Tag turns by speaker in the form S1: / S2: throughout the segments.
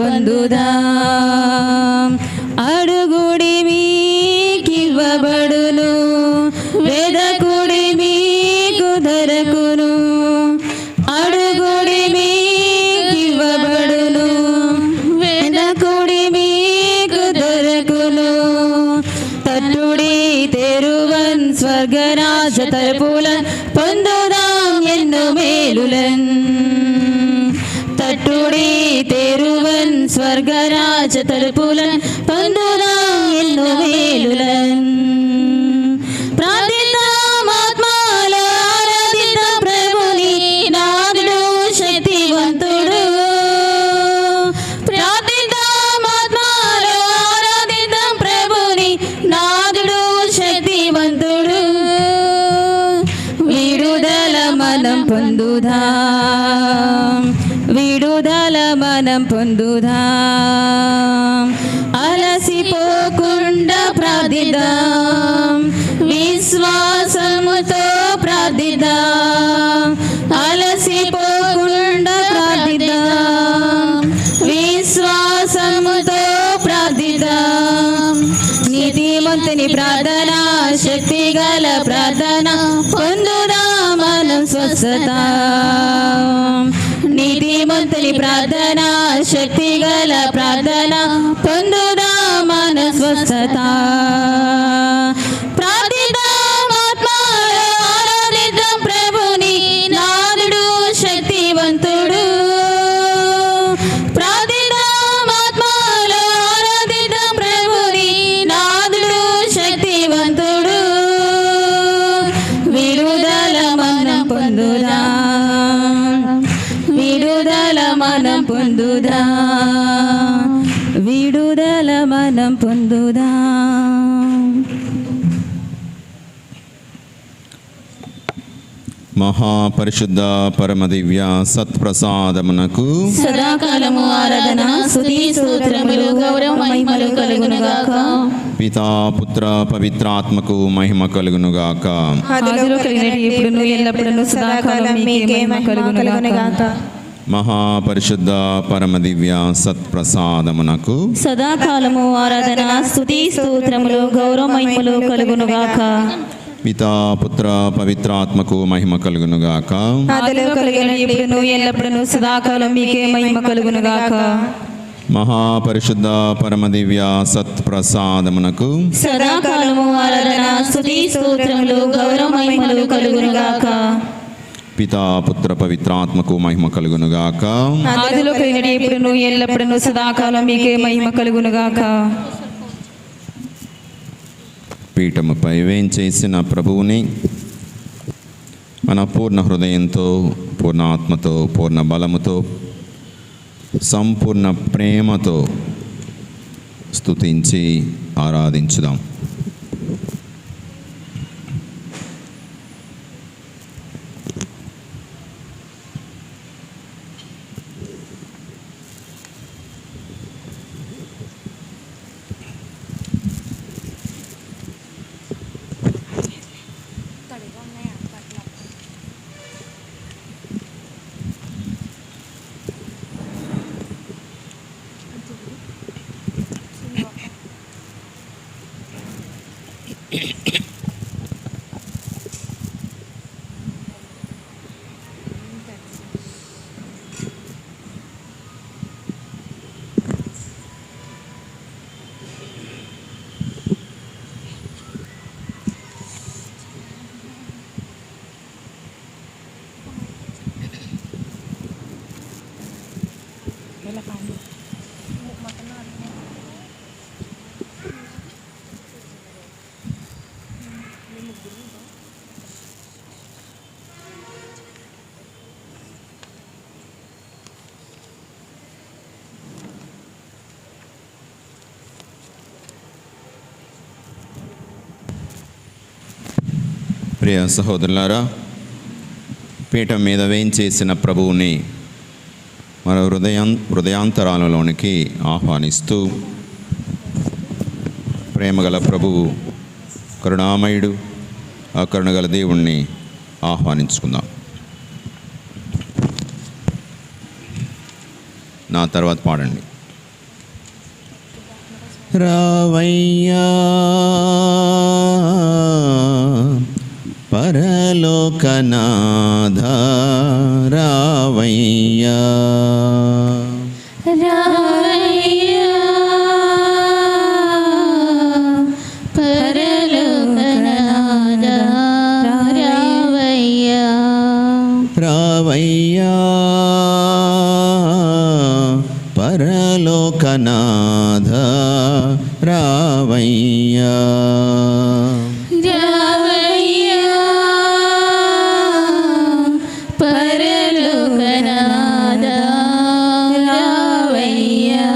S1: పొందుదాం. అడుగుడి మీకివ్వబడును, వెదకుడి మీకు దొరకును. అడుగుడి మీకివ్వబడును, వెదకుడి మీకు దొరకును. తట్టుడి తెరువన్ స్వర్గరాజ తలుపులన్ పొందుదాం ఎన్నో మేలులన్. తట్టుడి తెరువన్ స్వర్గరాజ తలుపులన్ పొందుదాం ఎన్నో మేలులన్. ప్రార్థిద్దాం ఆత్మలో ఆరాధిద్దాం ప్రభుని, నాదుడు శక్తివంతుడు. ప్రార్థిద్దాం ఆత్మలో ఆరాధిద్దాం ప్రభుని, నాదుడు శక్తివంతుడు. విడుదల మనం పొందుదాం, విడుదల మనం పొందుదాం. అలసిపోకుండా ప్రార్థిద్దాం, విశ్వాసముతో ప్రార్థిద్దాం. అలసిపోకుండా ప్రార్థిద్దాం, విశ్వాసముతో ప్రార్థిద్దాం. నీతిమంతుని ప్రార్థన శక్తిగల ప్రార్థన, పొందుదాం మనం స్వస్థత. నీతిమంతుని ప్రార్థన శక్తిగల ప్రార్థన, పొందుదాం మన స్వస్థత. ప్రార్థిద్దాం ఆత్మలో ఆరాధిద్దాం ప్రభుని, నాదుడు శక్తివంతుడు. ప్రార్థిద్దాం ఆత్మలో ఆరాధిద్దాం ప్రభుని, నాదుడు శక్తివంతుడు. విడుదల మనం పొందుదాం, విడుదల మనం పొందుదాం, విడుదల మనం పొందుదాం.
S2: మహాపరిశుద్ధ పరమదివ్య సత్ప్రసాదమునకు
S1: సదాకాలము ఆరాధన స్తుతి స్తోత్రములు గౌరవ మహిమలు కలుగునుగాక.
S2: పితా పుత్ర పవిత్రాత్మకు మహిమ కలుగునుగాక.
S1: ఆదిలో కలిగినట్టు ఇప్పుడును ఎల్లప్పుడూ సదాకాలం మీకే మహిమ కలుగునుగాక.
S2: మహాపరిశుద్ధ పరమదివ్య సత్ప్రసాదమునకు
S1: సదాకాలము ఆరాధన స్తుతి స్తోత్రములు గౌరవ మహిమలు కలుగునుగాక.
S2: పితా పుత్ర పవిత్రాత్మకు మహిమ కలుగునుగాక.
S1: ఆదిలో కలిగినట్టు ఇప్పుడును ఎల్లప్పుడూ సదాకాలం మీకే మహిమ కలుగునుగాక.
S2: మహాపరిశుద్ధ పరమదివ్య సత్ప్రసాదమునకు
S1: సదాకాలము ఆరాధన స్తుతి స్తోత్రములు గౌరవ మహిమలు కలుగునుగాక.
S2: పితా పుత్ర పవిత్రాత్మకు మహిమ కలుగునుగాక.
S1: ఆదిలో కలిగినట్టు ఇప్పుడును ఎల్లప్పుడూ సదాకాలం మీకే మహిమ కలుగునుగాక.
S2: పీఠముపై వేంచేసిన ప్రభువుని మన పూర్ణ హృదయంతో, పూర్ణ ఆత్మతో, పూర్ణ బలముతో, సంపూర్ణ ప్రేమతో స్తుతించి ఆరాధించుదాం. ప్రియ సహోదరులారా, పీఠం మీద వేయించేసిన ప్రభువుని మన హృదయాంతరాలలోనికి ఆహ్వానిస్తూ, ప్రేమగల ప్రభువు, కరుణామయుడు, ఆ కరుణగల దేవుణ్ణి ఆహ్వానించుకుందాం. నా తర్వాత పాడండి. రావయ్యా పరలోకనాథ రావయ్యా
S3: రావయ్యా పరలోకనాథ రావయ్యా
S2: రావయ్యా పరలోకనాథ రావయ్యా
S3: రావయ్యా పరలోకనాథ రావయ్యా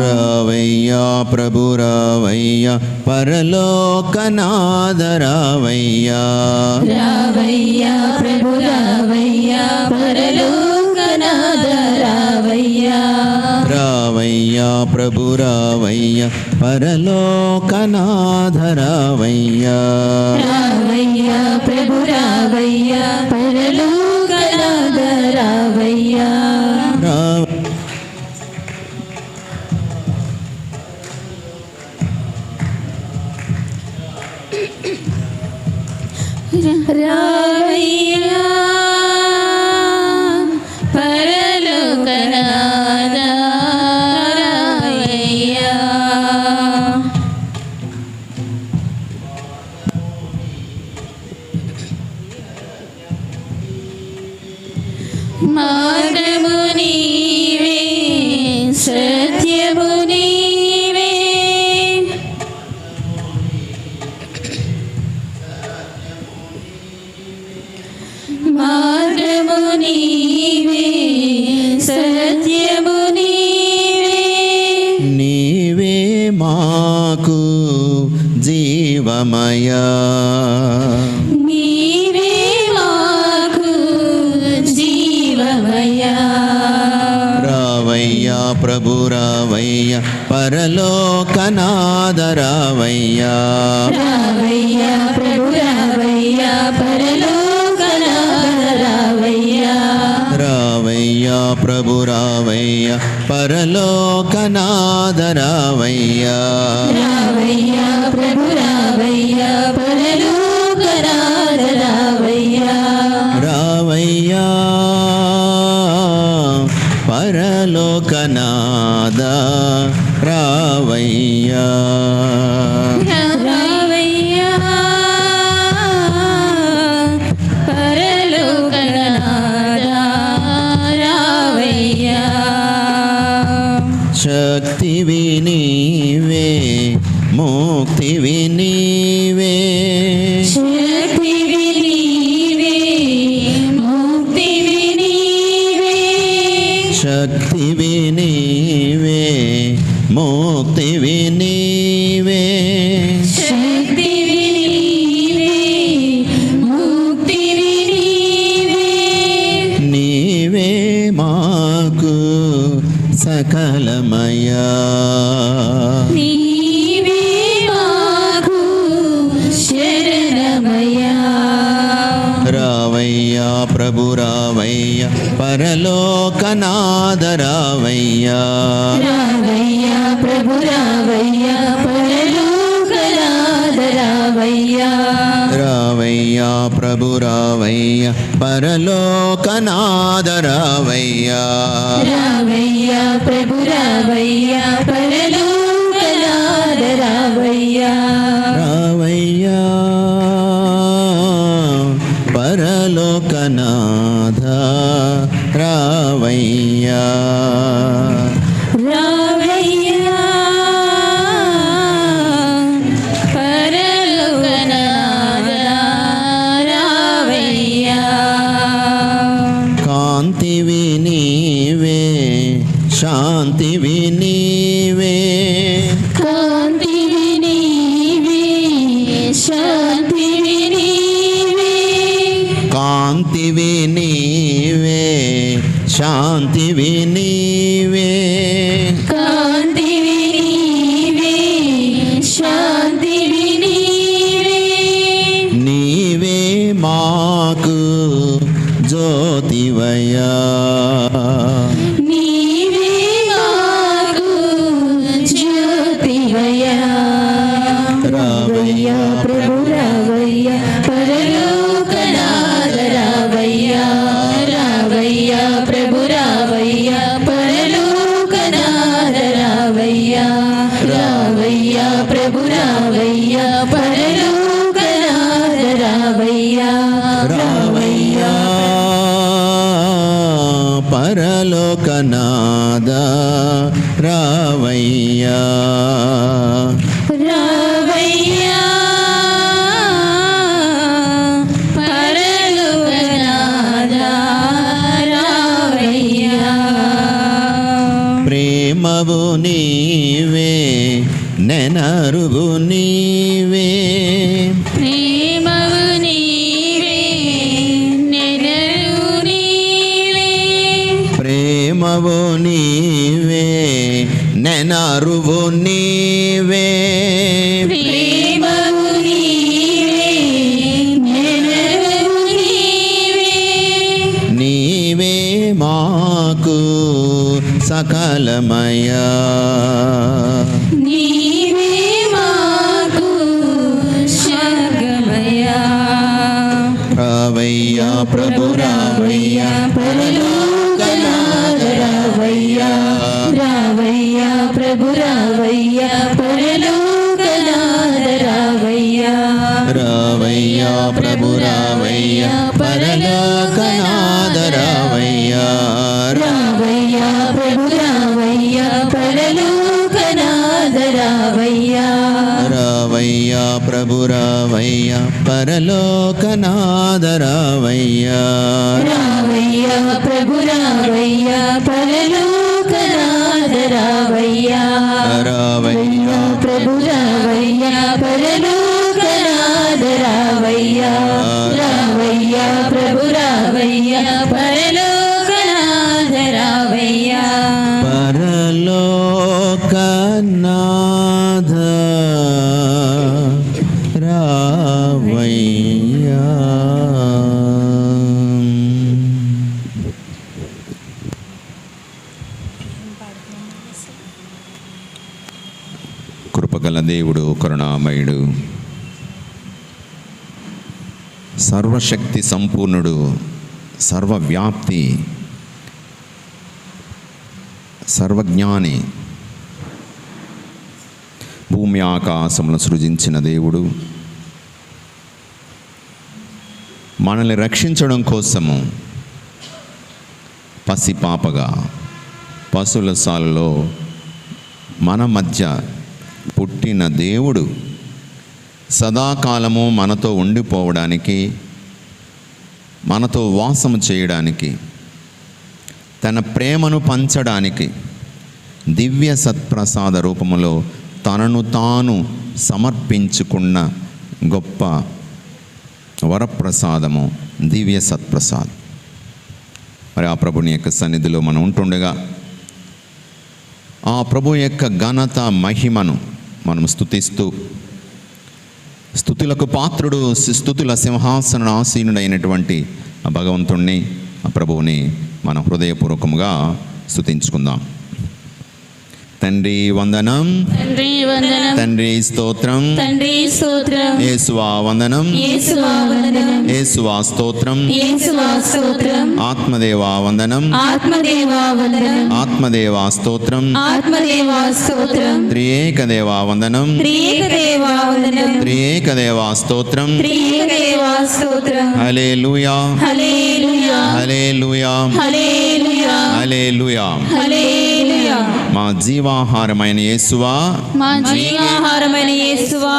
S2: రావయ్యా ప్రభు రావయ్యా పరలోకనాథ రావయ్యా
S3: రావయ్యా ప్రభు రావయ్యా పరలోకనాథ రావయ్యా
S2: రావయ్యా ప్రభు రావయ్యా పరలోకనాథ రావయ్యా
S3: రావయ్యా ప్రభు రావయ్యా పరలోకనాథ రావయ్యా రావయ్యా పరలోకనాథ రావయ్యా మార్గము నీవే సత్యము నీవే మార్గము నీవే సత్యము నీవే
S2: నీవే మాకు జీవమయా
S3: నీవే మాకు జీవమయా
S2: రావయ్యా ప్రభు రావయ్యా పరలోకనాథ రావయ్యా
S3: రావయ్యా ప్రభు రావయ్యా పరలోకనాథ రావయ్యా
S2: రావయ్యా ప్రభు రావయ్యా పరలోకనాథ రావయ్యా
S3: రావయ్యా ప్రభు రావయ్యా పరలోకనాథ రావయ్యా
S2: రావయ్యా పరలోకనాథ రావయ్యా
S3: రావయ్యా పరలోకనాథ రావయ్యా
S2: శక్తివి నీవే ముక్తివి నీవే
S3: శక్తివి నీవే ముక్తివి నీవే
S2: శక్తివి నీవే ముక్తివి నీవే
S3: శక్తివి నీవే ముక్తివి నీవే
S2: నీవే మాకు సకలమయా
S3: నీవే మాకు శరణమయ్యా
S2: రావయ్యా ప్రభు రావయ్యా పరలోకనాథ రావయ్యా
S3: రావయ్యా ప్రభు రావయ్యా పరలోకనాథ రావయ్యా
S2: రావయ్యా ప్రభు రావయ్యా పరలోకనాథ రావయ్యా
S3: రావయ్యా ప్రభు రావయ్యా పరలోకనాథ రావయ్యా
S2: రావయ్యా పరలోకనాథ రావయ్యా
S3: రావయ్యా పరలోకనాథ రావయ్యా
S2: కాంతివి నీవే శాంతివి నీవే
S3: కాంతివి నీవే శాంతివి నీవే
S2: కాంతివి నీవే శాంతివి నీవే
S3: కాంతివి నీవే శాంతివి నీవే
S2: నీవే మాకు జ్యోతివయా
S3: నీవే మాకు జ్యోతివయ్యా ప్రభు రావయ్యా పరలోకనాథ రావయ్యా
S2: రావయ్యా పరలోకనాథ రావయ్యా
S3: రావయ్యా పరలోకనాథ రావయ్యా
S2: ప్రేమవు నీవే నెనరువు నీవే
S3: ప్రేమవు నీవే నెనరు నీవే
S2: ప్రేమవు నీవే నెనరువు నీవే
S3: ప్రేమవు నీవే నెనరు నీవే
S2: నీవే మాకు సకలమయా
S3: నీవే మాకు స్వర్గమయ్యా
S2: రావయ్యా ప్రభు రావయ్యా
S3: పరలోకనాథ రావయ్యా రావయ్యా ప్రభు రావయ్యా పరలోకనాథ రావయ్యా
S2: రావయ్యా ప్రభు రావయ్యా పరలోకనాథ రావయ్యా
S3: రావయ్యా ప్రభు రావయ్యా పరలోకనాథ రావయ్యా
S2: రావయ్యా ప్రభు రావయ్యా పరలోకనాథ రావయ్యా
S3: రావయ్యా ప్రభు రావయ్యా పరలోకనాథ రావయ్యా
S2: రావయ్యా
S3: ప్రభు రావయ్యా పరలోకనాథ రావయ్యా రావయ్యా ప్రభు రావయ్యా పరలోకనాథ రావయ్యా
S2: పరలోకనాథ రావయ్యా కృపగల దేవుడు కరుణామయుడు సర్వశక్తి సంపూర్ణుడు సర్వవ్యాప్తి సర్వజ్ఞాని భూమి ఆకాశములను సృజించిన దేవుడు మనల్ని రక్షించడం కోసము పసిపాపగా పశువుల సాలలో మన మధ్య పుట్టిన దేవుడు సదాకాలము మనతో ఉండిపోవడానికి మనతో వాసము చేయడానికి తన ప్రేమను పంచడానికి దివ్య సత్ప్రసాద రూపములో తనను తాను సమర్పించుకున్న గొప్ప వరప్రసాదము దివ్య సత్ప్రసాదం. మరి ఆ ప్రభుని యొక్క సన్నిధిలో మనం ఉంటుండగా ఆ ప్రభు యొక్క ఘనత మహిమను మనం స్తుతిస్తూ స్తుతులకు పాత్రుడు స్తుతుల సింహాసన ఆసీనుడైనటువంటి ఆ భగవంతుణ్ణి ఆ ప్రభువుని మనం హృదయపూర్వకముగా స్తుతించుకుందాం. తండ్రి వందనం,
S3: తండ్రి వందనం,
S2: తండ్రి స్తోత్రం,
S3: తండ్రి స్తోత్రం,
S2: యేసువా వందనం,
S3: యేసువా వందనం,
S2: యేసువా స్తోత్రం,
S3: యేసువా స్తోత్రం,
S2: ఆత్మదేవా వందనం,
S3: ఆత్మదేవా వందనం,
S2: ఆత్మదేవా స్తోత్రం,
S3: ఆత్మదేవా స్తోత్రం,
S2: త్రియేకదేవా వందనం,
S3: త్రియేకదేవా వందనం,
S2: త్రియేకదేవా స్తోత్రం.
S3: త్రియేకదేవా స్తోత్రం.
S2: హల్లెలూయా,
S3: హల్లెలూయా,
S2: హల్లెలూయా,
S3: హల్లెలూయా,
S2: హల్లెలూయా.
S3: హల్లెలూయా.
S2: మా జీవాహారమైన యేసువా,
S3: మా జీవాహారమైన యేసువా,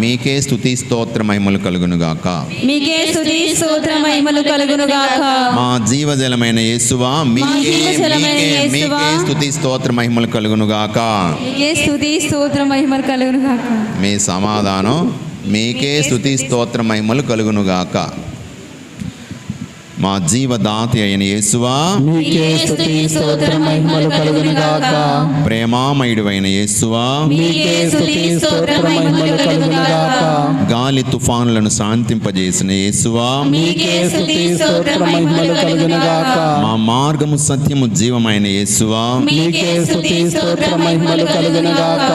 S2: మీకే స్తుతి స్తోత్ర మహిమలు కలుగునుగాక.
S1: మీకే స్తుతి స్తోత్ర మహిమలు కలుగును గాక.
S2: మా జీవజలమైన యేసువా, మీకే
S1: జీవజలమైన
S2: మీకే
S1: యేసువా,
S2: మీకే స్తుతి స్తోత్ర మహిమలు కలుగునుగాక.
S1: మీకే స్తుతి స్తోత్ర మహిమలు కలుగును గాక.
S2: మీ సమాధానం మీకే స్తుతి స్తోత్ర మహిమలు కలుగునుగాక. మా జీవదాతి అయిన యేసువా,
S4: మీకే స్తుతి స్తోత్ర మహిమలు కలుగునుగాక.
S2: ప్రేమామయుడు అయిన యేసువా,
S3: మీకే స్తుతి స్తోత్ర మహిమలు కలుగునుగాక.
S2: గాలి తుఫానులను శాంతింపజేసిన యేసువా,
S3: మీకే స్తుతి
S4: స్తోత్ర మహిమలు కలుగునుగాక.
S2: మా మార్గము సత్యము జీవమైన యేసువా,
S3: మీకే స్తుతి
S4: స్తోత్ర మహిమలు కలుగునుగాక.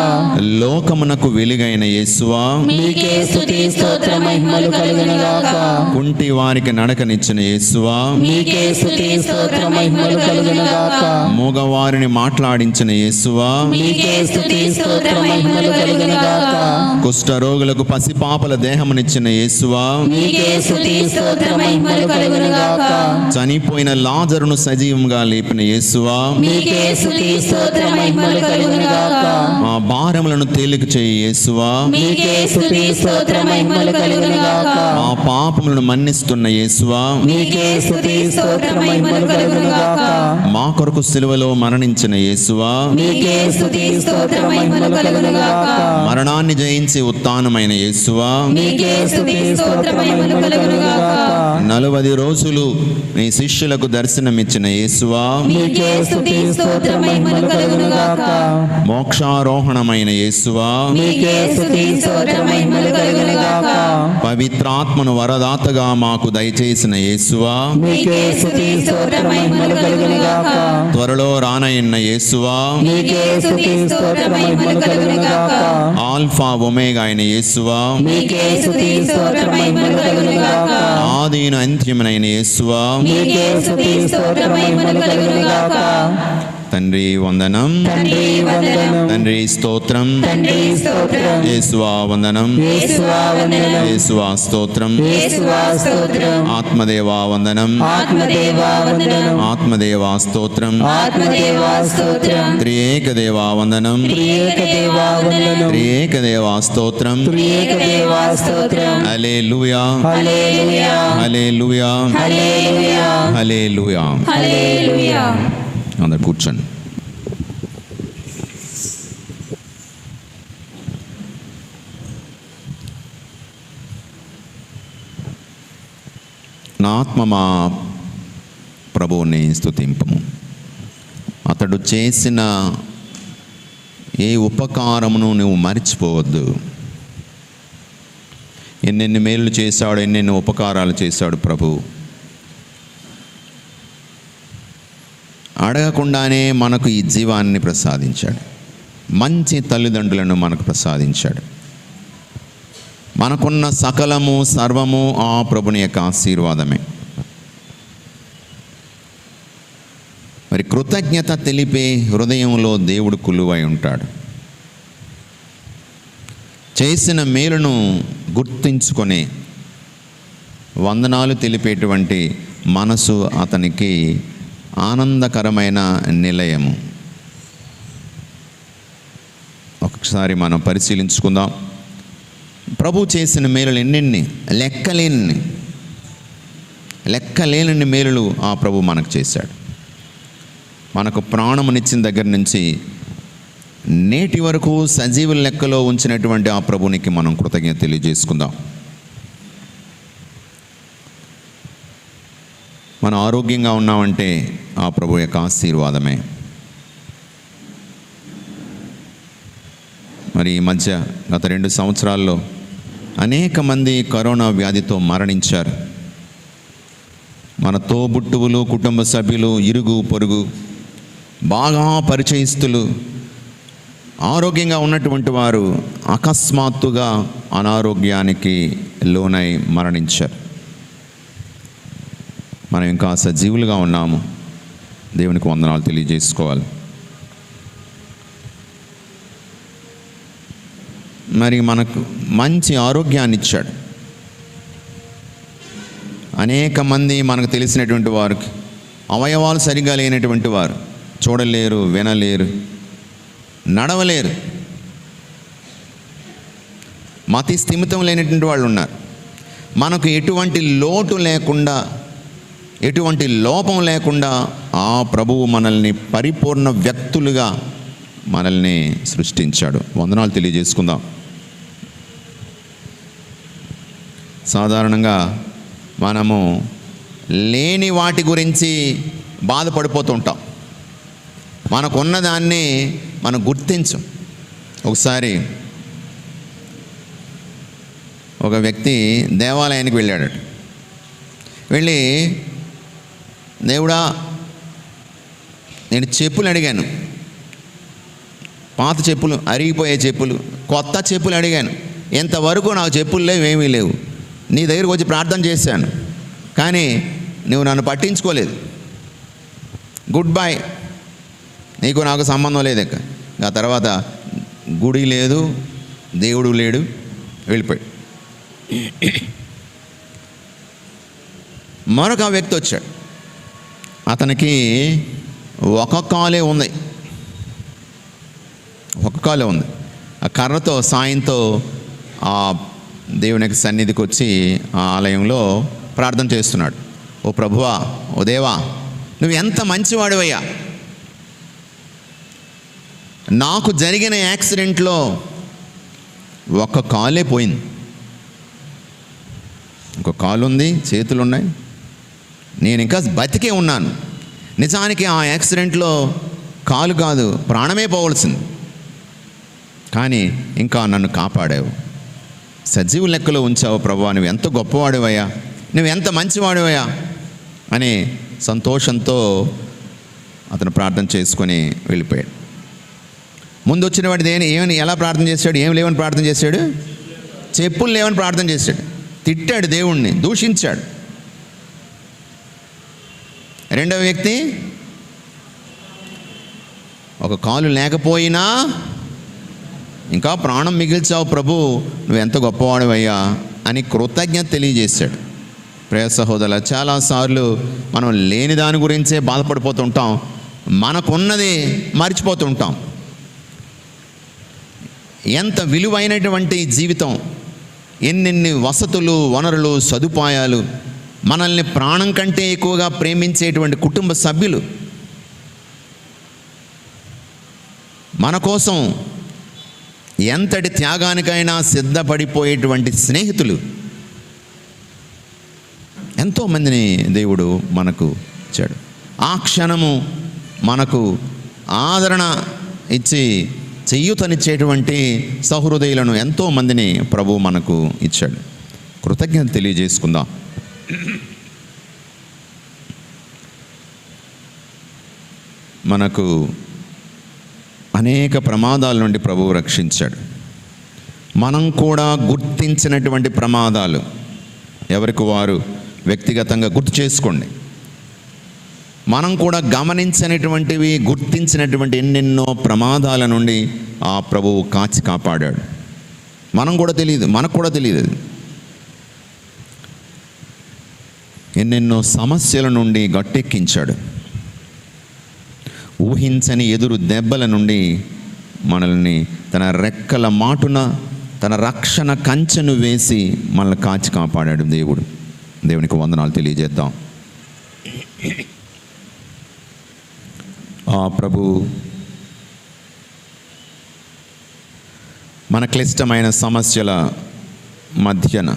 S2: లోకమునకు వెలుగైన యేసువా,
S4: మీకే స్తుతి స్తోత్ర మహిమలు కలుగునుగాక.
S2: కుంటి వారికి నడకనిచ్చిన యేసువా, యేసువా,
S4: మీకే స్తుతి స్తోత్ర మహిమలు కలుగును గాక.
S2: మూగవారిని మాట్లాడించిన యేసువా,
S4: మీకే స్తుతి స్తోత్ర మహిమలు కలుగును గాక.
S2: కుష్ఠరోగులకు పసిపాపల దేహమునిచ్చిన యేసువా,
S4: మీకే స్తుతి స్తోత్ర మహిమలు కలుగును గాక.
S2: చనిపోయిన లాజరును సజీవంగా లేపిన యేసువా,
S4: మీకే స్తుతి స్తోత్ర మహిమలు కలుగును గాక.
S2: మా భారములను తేలిక చేయి యేసువా,
S4: మీకే స్తుతి స్తోత్ర మహిమలు కలుగును గాక.
S2: మా పాపములను మన్నిస్తున్న యేసువా,
S4: మీకే స్తుతి స్తోత్ర మహిమలు కలుగును గాక.
S2: మా కొరకు సిలువలో మరణించిన యేసువా,
S4: మీకే స్తుతి స్తోత్ర మహిమలు కలుగును గాక.
S2: మరణాన్ని జయించి ఉత్థానమైన యేసువా,
S4: మీకే స్తుతి స్తోత్ర మహిమలు కలుగును గాక.
S2: 40 రోజులు నీ శిష్యులకు దర్శనమిచ్చిన యేసువా,
S4: మీకే స్తుతి స్తోత్ర మహిమలు కలుగును గాక.
S2: మోక్షారోహణమైన యేసువా,
S4: మీకే స్తుతి స్తోత్ర మహిమలు కలుగును గాక.
S2: పవిత్రాత్మను వరదాతగా మాకు దయచేసిన యేసువా,
S4: మీకే స్తుతి స్తోత్ర మహిమలు కలుగును గాక.
S2: త్వరలో రానయ్యున్న యేసువా,
S4: మీకే స్తుతి స్తోత్ర మహిమలు కలుగును గాక.
S2: ఆల్ఫా ఒమేగా అయిన యేసువా,
S4: మీకే స్తుతి స్తోత్ర మహిమలు కలుగును గాక.
S2: ఆదిన అంత్యమునైన యేసువా,
S4: మీకే స్తుతి స్తోత్ర మహిమలు కలుగును గాక.
S2: తండ్రి వందనం,
S4: తండ్రి వందనం,
S2: తండ్రి స్తోత్రం,
S4: తండ్రి స్తోత్రం,
S2: యేసువా వందనం,
S4: యేసువా వందనం,
S2: యేసువా స్తోత్రం,
S4: యేసువా స్తోత్రం,
S2: ఆత్మదేవా వందనం,
S4: ఆత్మదేవా వందనం,
S2: ఆత్మదేవా స్తోత్రం,
S4: ఆత్మదేవా స్తోత్రం,
S2: త్రియేక దేవా వందనం,
S4: త్రియేక దేవా వందనం,
S2: త్రియేక దేవా స్తోత్రం,
S4: త్రియేక దేవా స్తోత్రం.
S2: హల్లెలూయా,
S4: హల్లెలూయా,
S2: హల్లెలూయా,
S4: హల్లెలూయా,
S2: హల్లెలూయా.
S1: హల్లెలూయా.
S2: అందరు కూర్చోండి. నా ఆత్మ మా ప్రభువుని స్తుతింపము. అతడు చేసిన ఏ ఉపకారమును నువ్వు మర్చిపోవద్దు. ఎన్నెన్ని మేలు చేశాడు, ఎన్నెన్ని ఉపకారాలు చేశాడు ప్రభు. అడగకుండానే మనకు ఈ జీవాన్ని ప్రసాదించాడు. మంచి తల్లిదండ్రులను మనకు ప్రసాదించాడు. మనకున్న సకలము సర్వము ఆ ప్రభుని యొక్క ఆశీర్వాదమే. మరి కృతజ్ఞత తెలిపే హృదయంలో దేవుడు కొలువై ఉంటాడు. చేసిన మేలును గుర్తించుకొని వందనాలు తెలిపేటువంటి మనసు అతనికి ఆనందకరమైన నిలయము. ఒకసారి మనం పరిశీలించుకుందాం. ప్రభు చేసిన మేలులు ఎన్నెన్ని, లెక్కలేని మేలులు ఆ ప్రభు మనకు చేశాడు. మనకు ప్రాణమునిచ్చిన దగ్గర నుంచి నేటి వరకు సజీవుల లెక్కలో ఉంచినటువంటి ఆ ప్రభునికి మనం కృతజ్ఞత తెలియజేసుకుందాం. మనం ఆరోగ్యంగా ఉన్నామంటే ఆ ప్రభు యొక్క ఆశీర్వాదమే. మరి ఈ మధ్య గత 2 సంవత్సరాల్లో అనేక మంది కరోనా వ్యాధితో మరణించారు. మన తోబుట్టువులు, కుటుంబ సభ్యులు, ఇరుగు పొరుగు, బాగా పరిచయస్తులు, ఆరోగ్యంగా ఉన్నటువంటి వారు అకస్మాత్తుగా అనారోగ్యానికి లోనై మరణించారు. మనం ఇంకా సజీవులుగా ఉన్నాము. దేవునికి వందనాలు తెలియజేసుకోవాలి. మరి మనకు మంచి ఆరోగ్యాన్ని ఇచ్చాడు. అనేక మంది మనకు తెలిసినటువంటి వారికి అవయవాలు సరిగా లేనటువంటి వారు, చూడలేరు, వినలేరు, నడవలేరు, మతి స్థిమితం లేనటువంటి వాళ్ళు ఉన్నారు. మనకు ఎటువంటి లోటు లేకుండా, ఎటువంటి లోపం లేకుండా ఆ ప్రభువు మనల్ని పరిపూర్ణ వ్యక్తులుగా మనల్ని సృష్టించాడు. వందనాలు తెలియజేసుకుందాం. సాధారణంగా మనము లేని వాటి గురించి బాధపడిపోతుంటాం. మనకున్న దాన్ని మనం గుర్తించం. ఒకసారి ఒక వ్యక్తి దేవాలయానికి వెళ్ళాడు. వెళ్ళి, దేవుడా, నేను చెప్పులు అడిగాను, పాత చెప్పులు, అరిగిపోయే చెప్పులు, కొత్త చెప్పులు అడిగాను, ఇంతవరకు నాకు చెప్పులు లేవు, ఏమీ లేవు. నీ దగ్గరికి వచ్చి ప్రార్థన చేశాను, కానీ నువ్వు నన్ను పట్టించుకోలేదు, గుడ్ బై, నీకు నాకు సంబంధం లేదు. ఇక ఆ తర్వాత గుడి లేదు, దేవుడు లేడు, వెళ్ళిపోయాడు. మరొక వ్యక్తి వచ్చాడు. అతనికి ఒక కాలే ఉంది, ఒక కాలే ఉంది. ఆ కర్రతో సాయంతో ఆ దేవునికి సన్నిధికి వచ్చి ఆ ఆలయంలో ప్రార్థన చేస్తున్నాడు. ఓ ప్రభువా, ఓ దేవా, నువ్వు ఎంత మంచివాడివయ్యా, నాకు జరిగిన యాక్సిడెంట్లో ఒక కాలే పోయింది, ఇంకో కాలు ఉంది, చేతులు ఉన్నాయి, నేను ఇంకా బతికే ఉన్నాను. నిజానికి ఆ యాక్సిడెంట్లో కాలు కాదు, ప్రాణమే పోవలసింది, కానీ ఇంకా నన్ను కాపాడావు, సజీవు లెక్కలో ఉంచావు ప్రభువా, నువ్వు ఎంత గొప్పవాడివయ్యా, నువ్వు ఎంత మంచివాడివయ్యా అని సంతోషంతో అతను ప్రార్థన చేసుకొని వెళ్ళిపోయాడు. ముందు వచ్చిన వాడి ఏమని ఎలా ప్రార్థన చేశాడు? ఏం లేవని ప్రార్థన చేశాడు? చెప్పులు లేవని ప్రార్థన చేశాడు. తిట్టాడు, దేవుణ్ణి దూషించాడు. రెండవ వ్యక్తి, ఒక కాలు లేకపోయినా ఇంకా ప్రాణం మిగిల్చావు ప్రభు, నువ్వు ఎంత గొప్పవాడివయ్యా అని కృతజ్ఞత తెలియజేశాడు. ప్రియ సహోదరుల, చాలాసార్లు మనం లేని దాని గురించే బాధపడిపోతుంటాం, మనకున్నది మర్చిపోతుంటాం. ఎంత విలువైనటువంటి జీవితం, ఎన్నెన్ని వసతులు, వనరులు, సదుపాయాలు, మనల్ని ప్రాణం కంటే ఎక్కువగా ప్రేమించేటువంటి కుటుంబ సభ్యులు, మన కోసం ఎంతటి త్యాగానికైనా సిద్ధపడిపోయేటువంటి స్నేహితులు, ఎంతోమందిని దేవుడు మనకు ఇచ్చాడు. ఆ క్షణము మనకు ఆదరణ ఇచ్చి చెయ్యూతనిచ్చేటువంటి సహృదయులను ఎంతోమందిని ప్రభు మనకు ఇచ్చాడు. కృతజ్ఞత తెలియజేసుకుందాం. మనకు అనేక ప్రమాదాల నుండి ప్రభువు రక్షించాడు. మనం కూడా గుర్తించినటువంటి ప్రమాదాలు ఎవరికి వారు వ్యక్తిగతంగా గుర్తు చేసుకోండి. మనం కూడా గమనించినటువంటివి, గుర్తించినటువంటి ఎన్నెన్నో ప్రమాదాల నుండి ఆ ప్రభువు కాచి కాపాడాడు. మనకు కూడా తెలియదు. ఎన్నెన్నో సమస్యల నుండి గట్టెక్కించాడు. ఊహించని ఎదురు దెబ్బల నుండి మనల్ని తన రెక్కల మాటున తన రక్షణ కంచెను వేసి మనల్ని కాచి కాపాడాడు దేవుడు. దేవునికి వందనాలు తెలియజేద్దాం. ఆ ప్రభు మన క్లిష్టమైన సమస్యల మధ్యన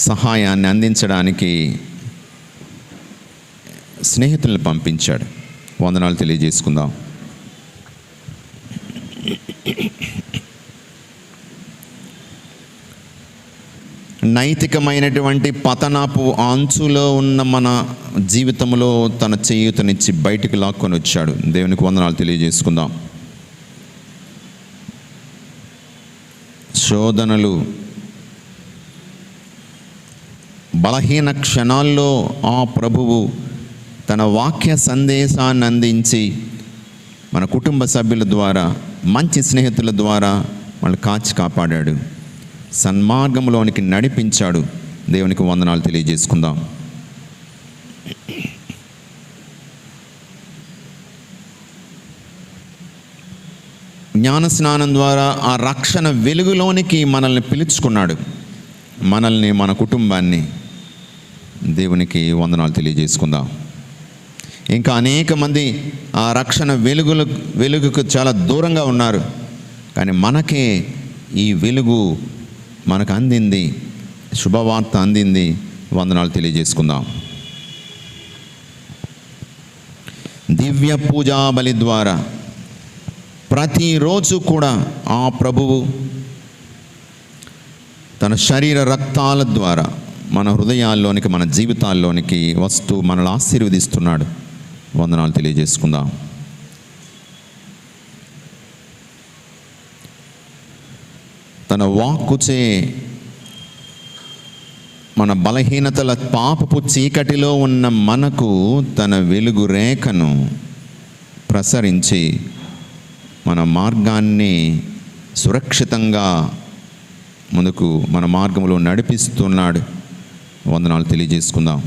S2: సహాయాన్ని అందించడానికి స్నేహితులను పంపించాడు. వందనాలు తెలియజేసుకుందాం. నైతికమైనటువంటి పతనపు అంచులో ఉన్న మన జీవితంలో తన చేయూతనిచ్చి బయటికి లాక్కొని వచ్చాడు. దేవునికి వందనాలు తెలియజేసుకుందాం. శోధనలు, బలహీన క్షణాల్లో ఆ ప్రభువు తన వాక్య సందేశాన్ని అందించి మన కుటుంబ సభ్యుల ద్వారా, మంచి స్నేహితుల ద్వారా వాళ్ళు కాచి కాపాడాడు, సన్మార్గంలోనికి నడిపించాడు. దేవునికి వందనాలు తెలియజేసుకుందాం. జ్ఞాన స్నానం ద్వారా ఆ రక్షణ వెలుగులోనికి మనల్ని పిలుచుకున్నాడు, మనల్ని, మన కుటుంబాన్ని. దేవునికి వందనాలు తెలియజేసుకుందాం. ఇంకా అనేక మంది ఆ రక్షణ వెలుగుకు చాలా దూరంగా ఉన్నారు, కానీ మనకే ఈ వెలుగు మనకు అందింది, శుభవార్త అందింది. వందనాలు తెలియజేసుకుందాం. దివ్య పూజా బలి ద్వారా ప్రతిరోజు కూడా ఆ ప్రభువు తన శరీర రక్తాల ద్వారా మన హృదయాల్లోనికి, మన జీవితాల్లోనికి వస్తూ మనల్ని ఆశీర్వదిస్తున్నాడు. వందనాలు తెలియజేసుకుందాం. తన వాక్కుచే మన బలహీనతల పాపపు చీకటిలో ఉన్న మనకు తన వెలుగు రేఖను ప్రసరించి మన మార్గాన్ని సురక్షితంగా ముందుకు మన మార్గంలో నడిపిస్తున్నాడు. వందనాలు తెలియజేసుకుందాం.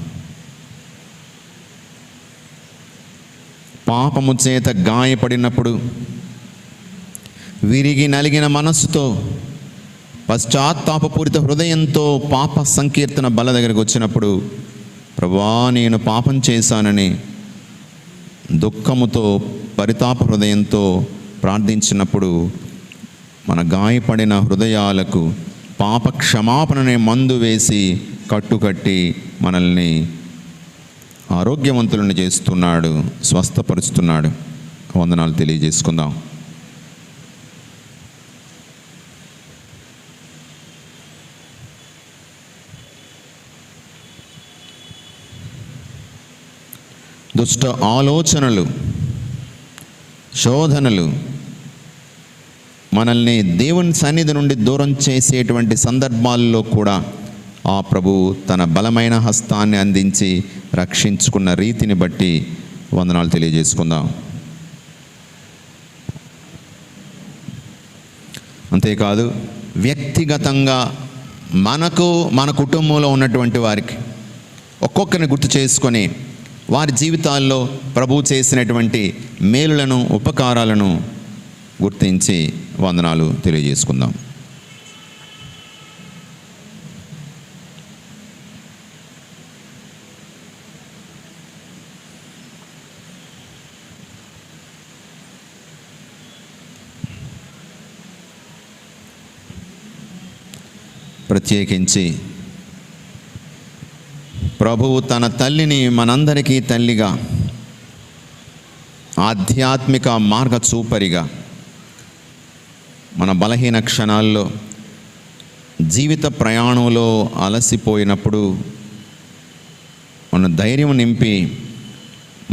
S2: పాపము చేత గాయపడినప్పుడు విరిగి నలిగిన మనస్సుతో పశ్చాత్తాపపూరిత హృదయంతో పాప సంకీర్తన బల దగ్గరకు వచ్చినప్పుడు, ప్రభువా నేను పాపం చేశానని దుఃఖముతో పరితాప హృదయంతో ప్రార్థించినప్పుడు మన గాయపడిన హృదయాలకు పాప క్షమాపణనే మందు వేసి కట్టుకట్టి మనల్ని ఆరోగ్యవంతులను చేస్తున్నాడు, స్వస్థపరుస్తున్నాడు. వందనాలు తెలియజేసుకుందాం. దుష్ట ఆలోచనలు, శోధనలు మనల్ని దేవుని సన్నిధి నుండి దూరం చేసేటువంటి సందర్భాల్లో కూడా ఆ ప్రభు తన బలమైన హస్తాన్ని అందించి రక్షించుకున్న రీతిని బట్టి వందనాలు తెలియజేసుకుందాం. అంతేకాదు, వ్యక్తిగతంగా మనకు, మన కుటుంబంలో ఉన్నటువంటి వారికి ఒక్కొక్కరిని గుర్తు చేసుకొని వారి జీవితాల్లో ప్రభు చేసినటువంటి మేలులను, ఉపకారాలను గుర్తించి వందనాలు తెలియజేసుకుందాం. ప్రత్యేకించి ప్రభువు తన తల్లిని మనందరికీ తల్లిగా, ఆధ్యాత్మిక మార్గచూపరిగా మన బలహీన క్షణాల్లో, జీవిత ప్రయాణంలో అలసిపోయినప్పుడు మన ధైర్యం నింపి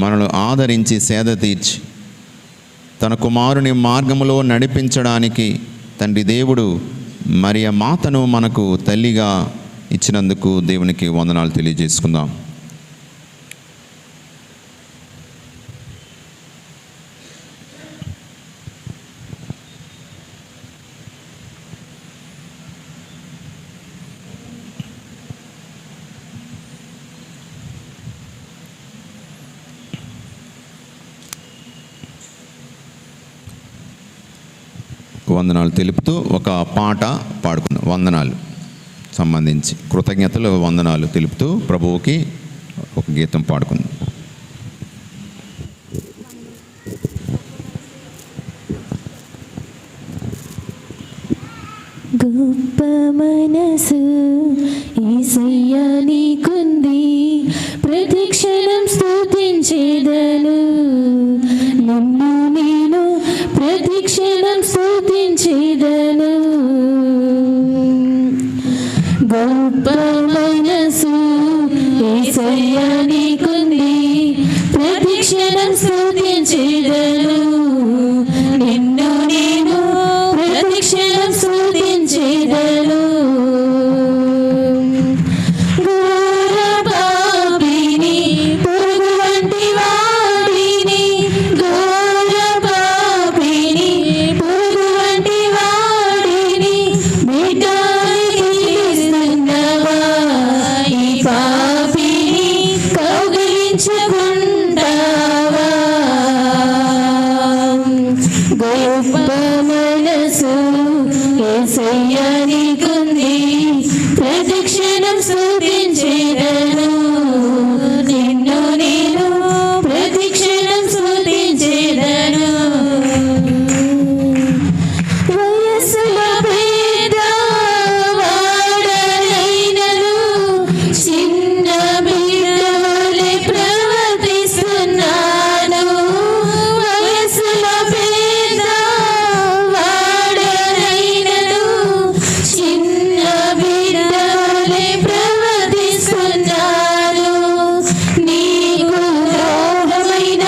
S2: మనను ఆదరించి సేద తీర్చి తన కుమారుని మార్గములో నడిపించడానికి తండ్రి దేవుడు మరియ మాతను మనకు తల్లిగా ఇచ్చినందుకు దేవునికి వందనాలు తెలియజేసుకుందాం. వందనాలు తెలుపుతూ ఒక పాట పాడుకుందాం. వందనాలు సంబంధించి కృతజ్ఞతలు, వందనాలు తెలుపుతూ ప్రభువుకి ఒక గీతం పాడుకుందాం.
S5: గొప్ప మనసు యేసయ్యా నీకుంది, ప్రతిక్షణం స్తుతించేదను, నిన్ను నేను ప్రతిక్షణం స్తుతించేదను. గొప్ప మనసు యేసయ్యా నీకుంది, ప్రతిక్షణం స్తుతించేదను, నిన్ను నేను ప్రతిక్షణం స్తుతించేదను. ఘోర పాపిని, పురుగు వంటి వాడిని, ఘోర పాపిని, పురుగు వంటి వాడిని, బిడ్డని పిలుస్తున్నవా, ఈ పాపిని కౌగిలించుకుంటావా. గొప్ప మనసు యేసయ్యా నీకుంది, ప్రతిక్షణం స్తుతించేదను, నిన్ను నేను ప్రతిక్షణం స్తుతించేదను. వయస్సులో పెద్దవాడనైనను, చిన్న బిడ్డవలె ప్రవర్తిస్తున్నాను. వయస్సులో పెద్దవాడనైనను, చిన్న బిడ్డవలె ప్రవర్తిస్తున్నాను. నీకు ద్రోహమైన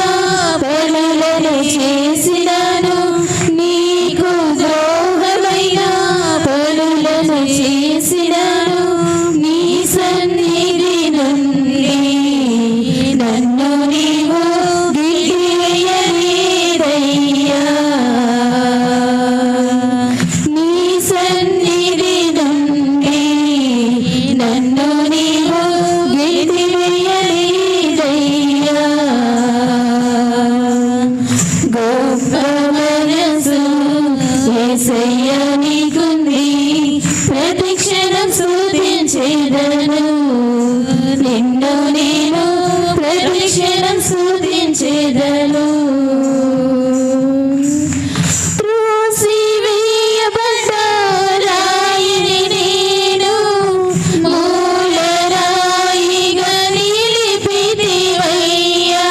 S5: పనులను చేసినాను, నీకు ద్రోహమైన పనులను చేసినాను, నీ సన్నిధిలో గొప్ప మనసు యేసయ్య నీకుంది, ప్రతిక్షణం స్తుతించేదను నిన్ను నేను, ప్రతిక్షణం స్తుతించేదను. త్రోసివేయబడ్డ రాయిని నేను, మూలరాయిగా నిలిపితివయ్యా.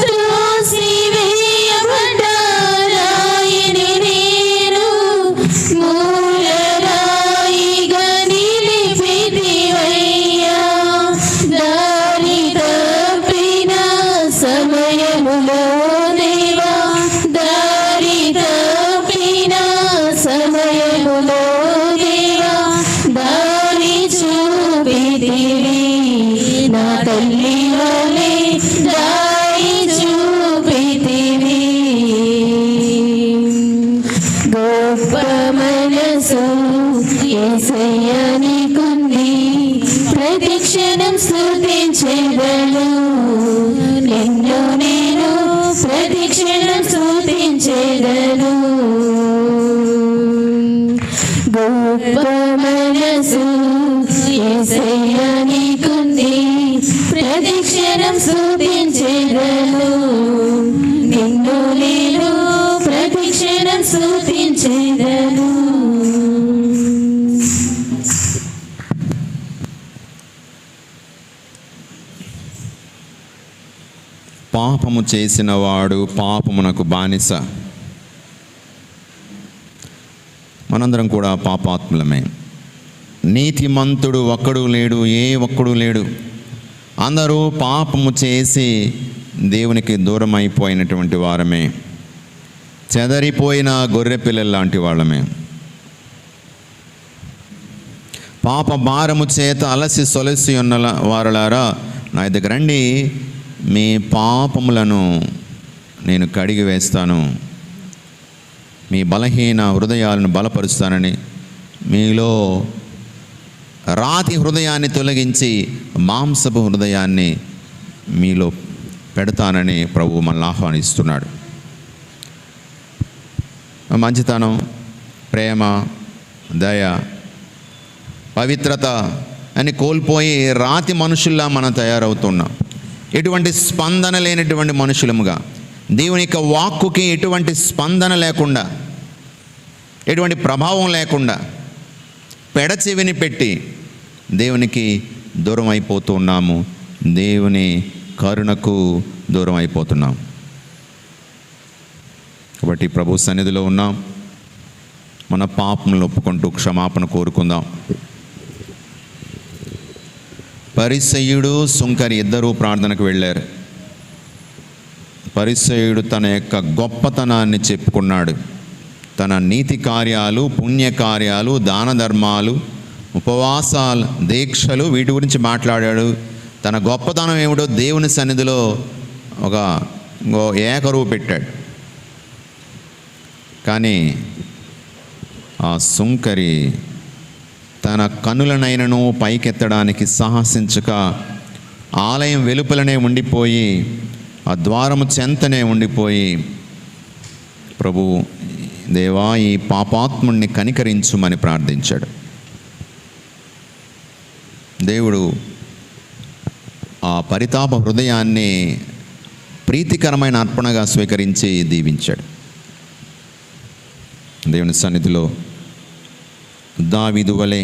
S5: త్రోసివేయబడ్డ రాయిని నేను, మూలరాయిగా నిలిపితివయ్యా. దారి తప్పిన సమయములో దేవా, దారి తప్పిన సమయములో దేవా, దారి చూపితివి. నా తల్లి వలె దారి చూపితివి. గొప్ప మనసు యేసయ్య నీకుంది, ప్రతిక్షణం స్తుతించేదను నిన్ను నేను, ప్రతిక్షణం స్తుతించేదను. గొప్ప మనసు యేసయ్య నీకుంది, ప్రతిక్షణం స్తుతించేదను నిన్ను నేను, ప్రతిక్షణం స్తుతించేదను.
S2: పాపము చేసిన వాడు పాపమునకు బానిస. మనందరం కూడా పాపాత్ములమే. నీతిమంతుడు ఒక్కడు లేడు, ఏ ఒక్కడు లేడు. అందరూ పాపము చేసి దేవునికి దూరం అయిపోయినటువంటి వారమే, చెదరిపోయిన గొర్రె పిల్లల లాంటి వాళ్ళమే. పాప భారము చేత అలసి సొలసి ఉన్న వారలారా నా దగ్గర రండి, మీ పాపములను నేను కడిగి వేస్తాను, మీ బలహీన హృదయాలను బలపరుస్తానని, మీలో రాతి హృదయాన్ని తొలగించి మాంసపు హృదయాన్ని మీలో పెడతానని ప్రభువు మనల్ని ఆహ్వానిస్తున్నాడు. మంచితనం, ప్రేమ, దయ, పవిత్రత అని కోల్పోయి రాతి మనుషుల్లా మనం తయారవుతున్నాం. ఎటువంటి స్పందన లేనటువంటి మనుషులముగా, దేవుని యొక్క వాక్కుకి ఎటువంటి స్పందన లేకుండా, ఎటువంటి ప్రభావం లేకుండా పెడచెవిని పెట్టి దేవునికి దూరం అయిపోతున్నాము, దేవుని కరుణకు దూరం అయిపోతున్నాం. కాబట్టి ప్రభు సన్నిధిలో ఉన్నాం, మన పాపములను ఒప్పుకుంటూ క్షమాపణ కోరుకుందాం. పరిసయ్యుడు సుంకరి ఇద్దరూ ప్రార్థనకు వెళ్ళారు. పరిసయ్యుడు తన యొక్క గొప్పతనాన్ని చెప్పుకున్నాడు. తన నీతి కార్యాలు, పుణ్యకార్యాలు, దాన ధర్మాలు, ఉపవాసాలు, దీక్షలు, వీటి గురించి మాట్లాడాడు. తన గొప్పతనం ఏమిటో దేవుని సన్నిధిలో ఒక ఏకరువు పెట్టాడు. కానీ ఆ సుంకరి తన కన్నులనైనను పైకెత్తడానికి సాహసించక ఆలయం వెలుపలనే ఉండిపోయి, ఆ ద్వారము చెంతనే ఉండిపోయి, ప్రభు దేవా ఈ పాపాత్ముడిని కనికరించుమని ప్రార్థించాడు. దేవుడు ఆ పరితాప హృదయాన్ని ప్రీతికరమైన అర్పణగా స్వీకరించి దీవించాడు. దేవుని సన్నిధిలో దావీదు వలె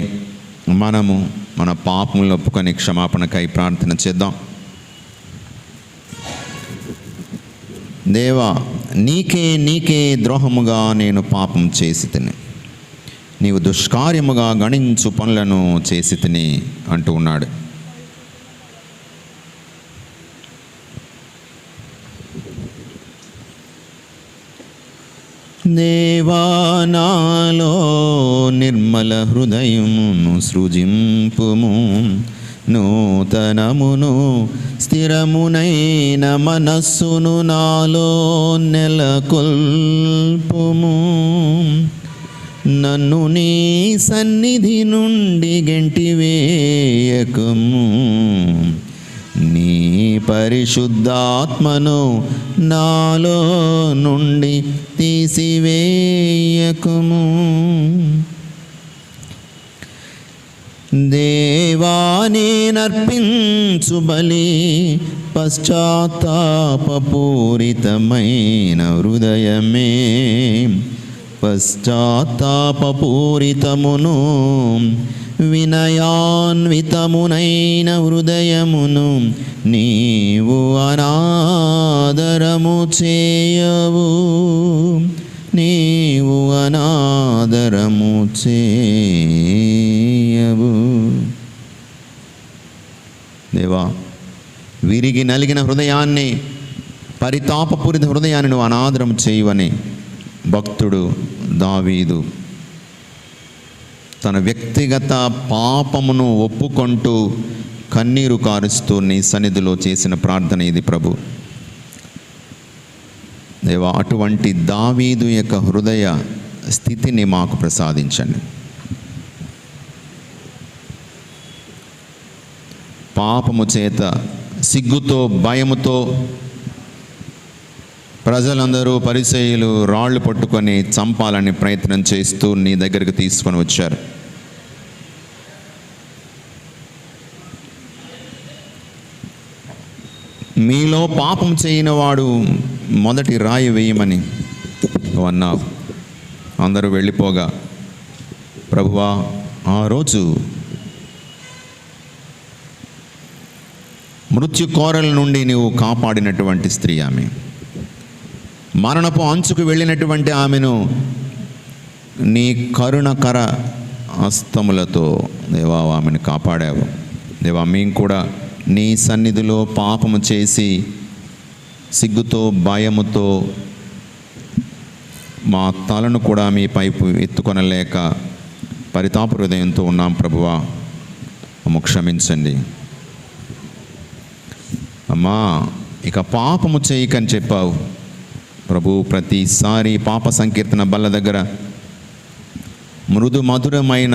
S2: మనము మన పాపములను ఒప్పుకొని క్షమాపణకై ప్రార్థన చేద్దాం. దేవా, నీకే ద్రోహముగా నేను పాపం చేసి తిని, నీవు దుష్కార్యముగా గణించు పనులను చేసి తిని అంటూ ఉన్నాడు. దేవా, నాలో నిర్మల హృదయమును సృజింపుము, నూతనమును స్థిరమునైన మనస్సును నాలో నెలకొల్పుము. నన్ను నీ సన్నిధి నుండి గెంటివేయకము, నీ పరిశుద్ధాత్మను నాలో నుండి తీసివేయకుము. దేవాని నర్పించు బలి పశ్చాత్తాపపూరితమైన హృదయమే, పశ్చాత్తాపపూరితమును వినయాన్వితమునైన హృదయమును నీవు అనాదరము చేయవు, నీవు అనాదరము చేయవు. దేవా, విరిగి నలిగిన హృదయాన్ని, పరితాపపూరిత హృదయాన్ని నువ్వు అనాదరం చేయవని భక్తుడు దావీదు తన వ్యక్తిగత పాపమును ఒప్పుకుంటూ కన్నీరు కారుస్తూ నీ సన్నిధిలో చేసిన ప్రార్థన ఇది ప్రభు. దేవా, అటువంటి దావీదు యొక్క హృదయ స్థితిని మాకు ప్రసాదించండి. పాపము చేత సిగ్గుతో భయముతో ప్రజలందరూ పరిసయ్యులు రాళ్ళు పట్టుకొని చంపాలని ప్రయత్నం చేస్తూ నీ దగ్గరికి తీసుకొని వచ్చారు. మీలో పాపం చేయని వాడు మొదటి రాయి వేయమని నువ్వు అన్నావు. అందరూ వెళ్ళిపోగా ప్రభువా, ఆ రోజు మృత్యు కోరల నుండి నీవు కాపాడినటువంటి స్త్రీ ఆమె, మరణపు అంచుకు వెళ్ళినటువంటి ఆమెను నీ కరుణకర హస్తములతో దేవా ఆమెను కాపాడావు. దేవా, మేము కూడా నీ సన్నిధిలో పాపము చేసి సిగ్గుతో భయముతో మా తలను కూడా మీ పైపు ఎత్తుకొనలేక పరితాప హృదయంతో ఉన్నాం ప్రభువా, మమ్ము క్షమించండి. అమ్మా, ఇక పాపము చేయకని చెప్పావు ప్రభు. ప్రతిసారి పాప సంకీర్తన బల్ల దగ్గర మృదు మధురమైన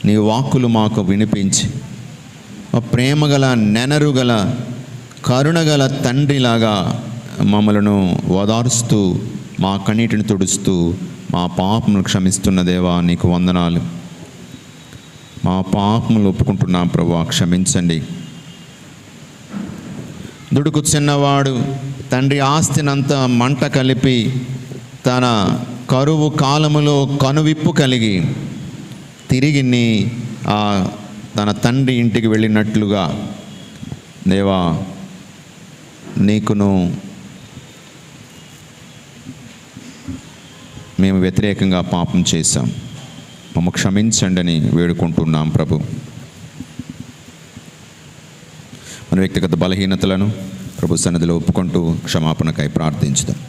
S2: నీ వాక్కులు మాకు వినిపించి ప్రేమగల నెనరుగల కరుణగల తండ్రిలాగా మమ్మలను ఓదారుస్తూ మా కన్నీటిని తుడుస్తూ మా పాపములు క్షమిస్తున్న దేవా నీకు వందనాలు. మా పాపములు ఒప్పుకుంటున్నాం ప్రభువా, క్షమించండి. దుడుకు చిన్నవాడు తండ్రి ఆస్తినంతా మంట కలిపి తన కరువు కాలములో కనువిప్పు కలిగి తిరిగి తన తండ్రి ఇంటికి వెళ్ళినట్లుగా దేవా నీకును మేము వ్యతిరేకంగా పాపం చేశాం, మమ్మ క్షమించండి అని వేడుకుంటున్నాం ప్రభు. మన వ్యక్తిగత బలహీనతలను ప్రభు సన్నిధిలో ఒప్పుకుంటూ క్షమాపణకై ప్రార్థించుదాం.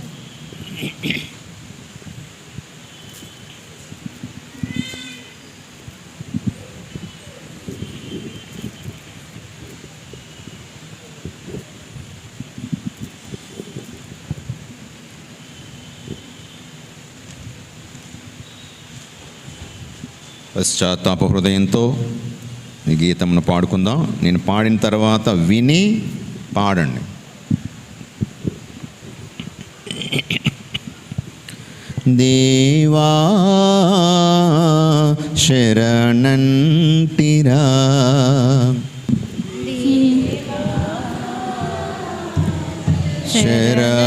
S2: పశ్చాత్తాప హృదయంతో ఈ గీతమును పాడుకుందాం. నేను పాడిన తర్వాత విని పాడండి. దేవా శరణంటిరా,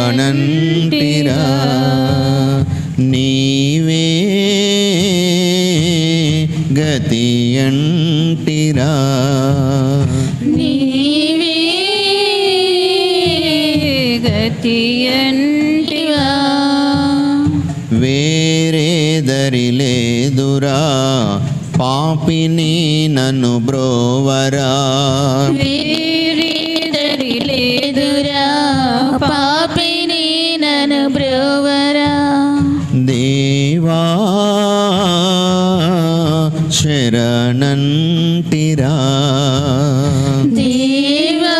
S2: శరణంటిరా, నీవే గతియంటిరా,
S5: నీవే గతియంటివా,
S2: వేరే దరి లేదురా పాపిని నన్ను బ్రోవరా,
S5: వేరే దరి లేదురా పాపిని నన్ను బ్రోవరా,
S2: దేవా శరణంటిరా,
S5: దేవా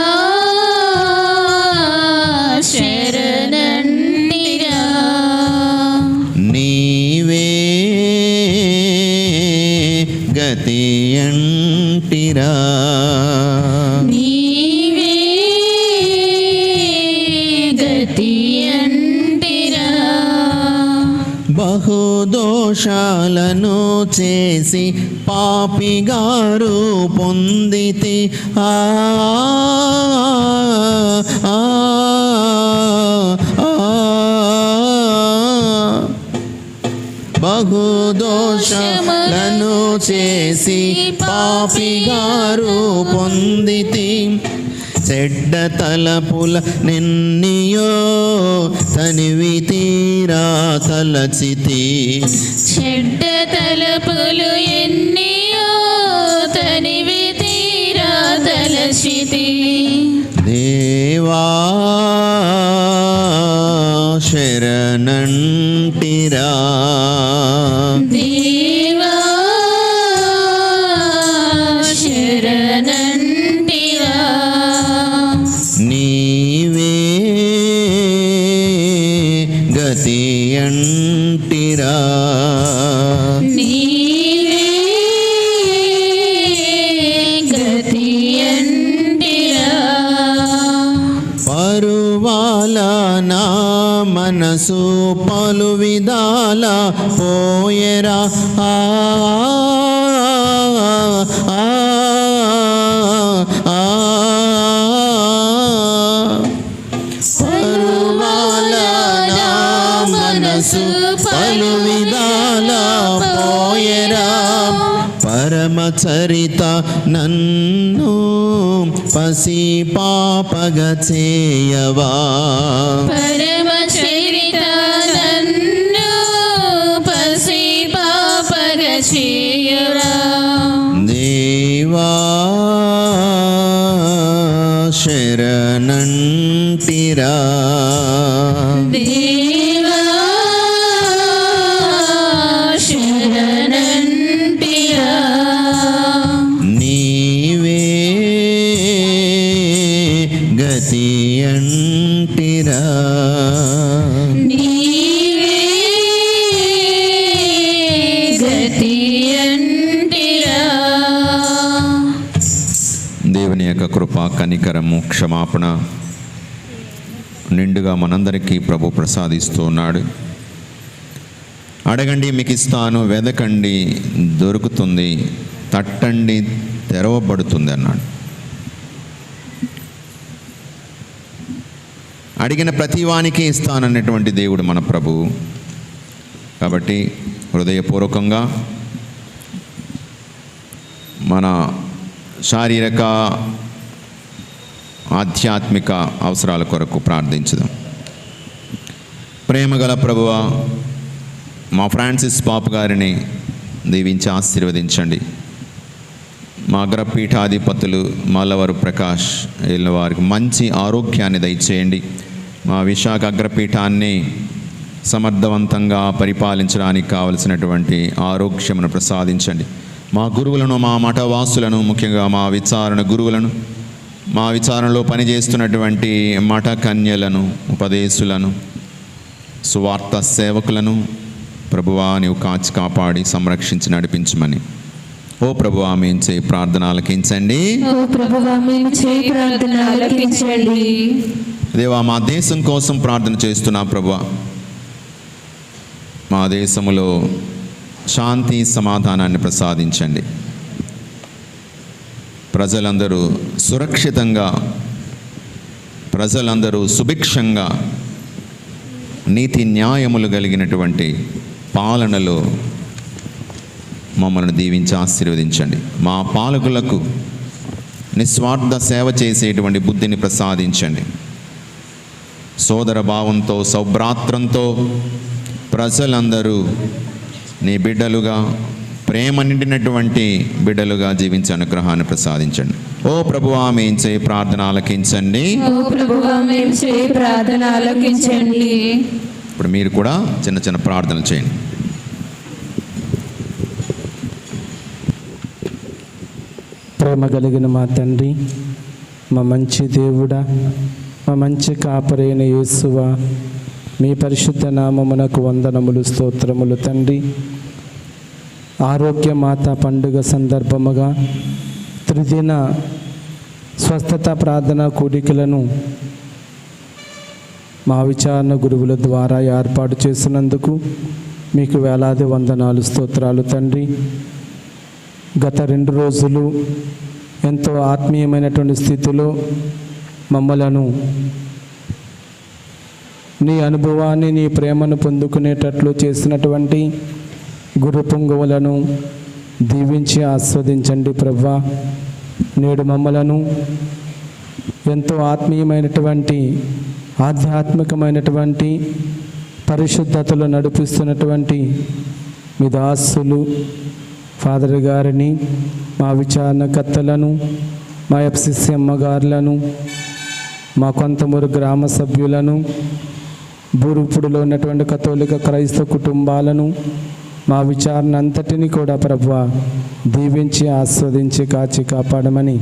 S5: శరణంటిరా,
S2: నీవే గతియంటిరా,
S5: నీవే
S2: బహుదోషాలను చేసి పాపిగారు పొందితి. బహుదోషాలను చేసి పాపిగారు పొందితి. చెడ్డ తలపుల నిన్నయో తనివి తీరా తలచితి.
S5: చెడ్డ తలపులు ఎన్నియో తనివి తీరా తలచితి.
S2: దేవా శరణంటిరా.
S5: దేవా శరణంటిరా.
S2: నీవే గతి అంటిరా.
S5: నీవే గతి అంటిరా.
S2: పరువాల నా మనసు పలు విధాల పోయరా. పరువాల నా మనసు పలు విధాల పోయరా. పరమచరిత నన్ను పసి పాపగ చేయవా.
S5: పరమచరిత నన్ను పసి పాపగ చేయరా.
S2: దేవా శరణంటిరా.
S5: దేవా శరణంటిరా.
S2: నీవే గతి అంటిరా.
S5: నీవే గతి అంటిరా.
S2: దేవుని యొక్క కృప, కనికరము, క్షమాపణ నిండుగా మనందరికీ ప్రభు ప్రసాదిస్తూ ఉన్నాడు. అడగండి మీకు ఇస్తాను, వెదకండి దొరుకుతుంది, తట్టండి తెరవబడుతుంది అన్నాడు. అడిగిన ప్రతి వానికి ఇస్తానన్నటువంటి దేవుడు మన ప్రభువు. కాబట్టి హృదయపూర్వకంగా మన శారీరక ఆధ్యాత్మిక అవసరాల కొరకు ప్రార్థించుదాం. ప్రేమగల ప్రభువా, మా ఫ్రాన్సిస్ పాప్ గారిని దీవించి ఆశీర్వదించండి. మా అగ్రపీఠాధిపతులు మల్లవరు ప్రకాష్ వీళ్ళ వారికి మంచి ఆరోగ్యాన్ని దయచేయండి. మా విశాఖ అగ్రపీఠాన్ని సమర్థవంతంగా పరిపాలించడానికి కావలసినటువంటి ఆరోగ్యమును ప్రసాదించండి. మా గురువులను, మా మఠవాసులను, ముఖ్యంగా మా విచారణ గురువులను, మా విచారణలో పనిచేస్తున్నటువంటి మఠ కన్యలను, ఉపదేశులను, సువార్త సేవకులను ప్రభువా నీవు కాచి కాపాడి సంరక్షించి నడిపించమని ఓ ప్రభువా మేము చేయి ప్రార్థన ఆలకించండి.
S1: ఓ ప్రభువా మేము చేయి ప్రార్థన ఆలకించండి.
S2: దేవా మా దేశం కోసం ప్రార్థన చేస్తున్నా ప్రభువా. మా దేశములో శాంతి సమాధానాన్ని ప్రసాదించండి. ప్రజలందరూ సురక్షితంగా, ప్రజలందరూ సుభిక్షంగా, నీతి న్యాయములు కలిగినటువంటి పాలనలో మమ్మల్ని దీవించి ఆశీర్వదించండి. మా పాలకులకు నిస్వార్థ సేవ చేసేటువంటి బుద్ధిని ప్రసాదించండి. సోదర భావంతో, సౌభ్రాత్రంతో ప్రజలందరూ నీ బిడ్డలుగా, ప్రేమ నిండినటువంటి బిడ్డలుగా జీవించే అనుగ్రహాన్ని ప్రసాదించండి. ఓ ప్రభువా మేము చేయి ప్రార్థన ఆలకించండి.
S1: ఓ ప్రభువా మేము చేయి ప్రార్థన ఆలకించండి.
S2: ఇప్పుడు మీరు కూడా చిన్న చిన్న ప్రార్థనలు చేయండి.
S3: ప్రేమ కలిగిన మా తండ్రి, మా మంచి దేవుడా, మా మంచి కాపరైన యేసువా, మీ పరిశుద్ధ నామమునకు వందనములు, స్తోత్రములు తండ్రి. ఆరోగ్య మాత పండుగ సందర్భముగా త్రిదిన స్వస్థత ప్రార్థన కూడికలను మా విచారణ గురువుల ద్వారా ఏర్పాటు చేసినందుకు మీకు వేలాది వందనాలు, స్తోత్రాలు తండ్రి. గత 2 రోజులు ఎంతో ఆత్మీయమైనటువంటి స్థితిలో మమ్మలను నీ అనుభవాన్ని, నీ ప్రేమను పొందుకునేటట్లు చేసినటువంటి గురు పొంగువులను దీవించి ఆస్వాదించండి ప్రభువా. నేడు మమ్మలను ఎంతో ఆత్మీయమైనటువంటి, ఆధ్యాత్మికమైనటువంటి పరిశుద్ధతలో నడిపిస్తున్నటువంటి మీ దాసులు ఫాదర్ గారిని, మా విచారణకర్తలను, మా ఎఫ్సిసి అమ్మగారులను, మా కొంతమూరు గ్రామ సభ్యులను, బూరుపుడులో ఉన్నటువంటి కథోలిక క్రైస్తవ కుటుంబాలను, మా విచారణ అంతటిని కూడా ప్రభువా దీవించి ఆస్వాదించి కాచి కాపాడమని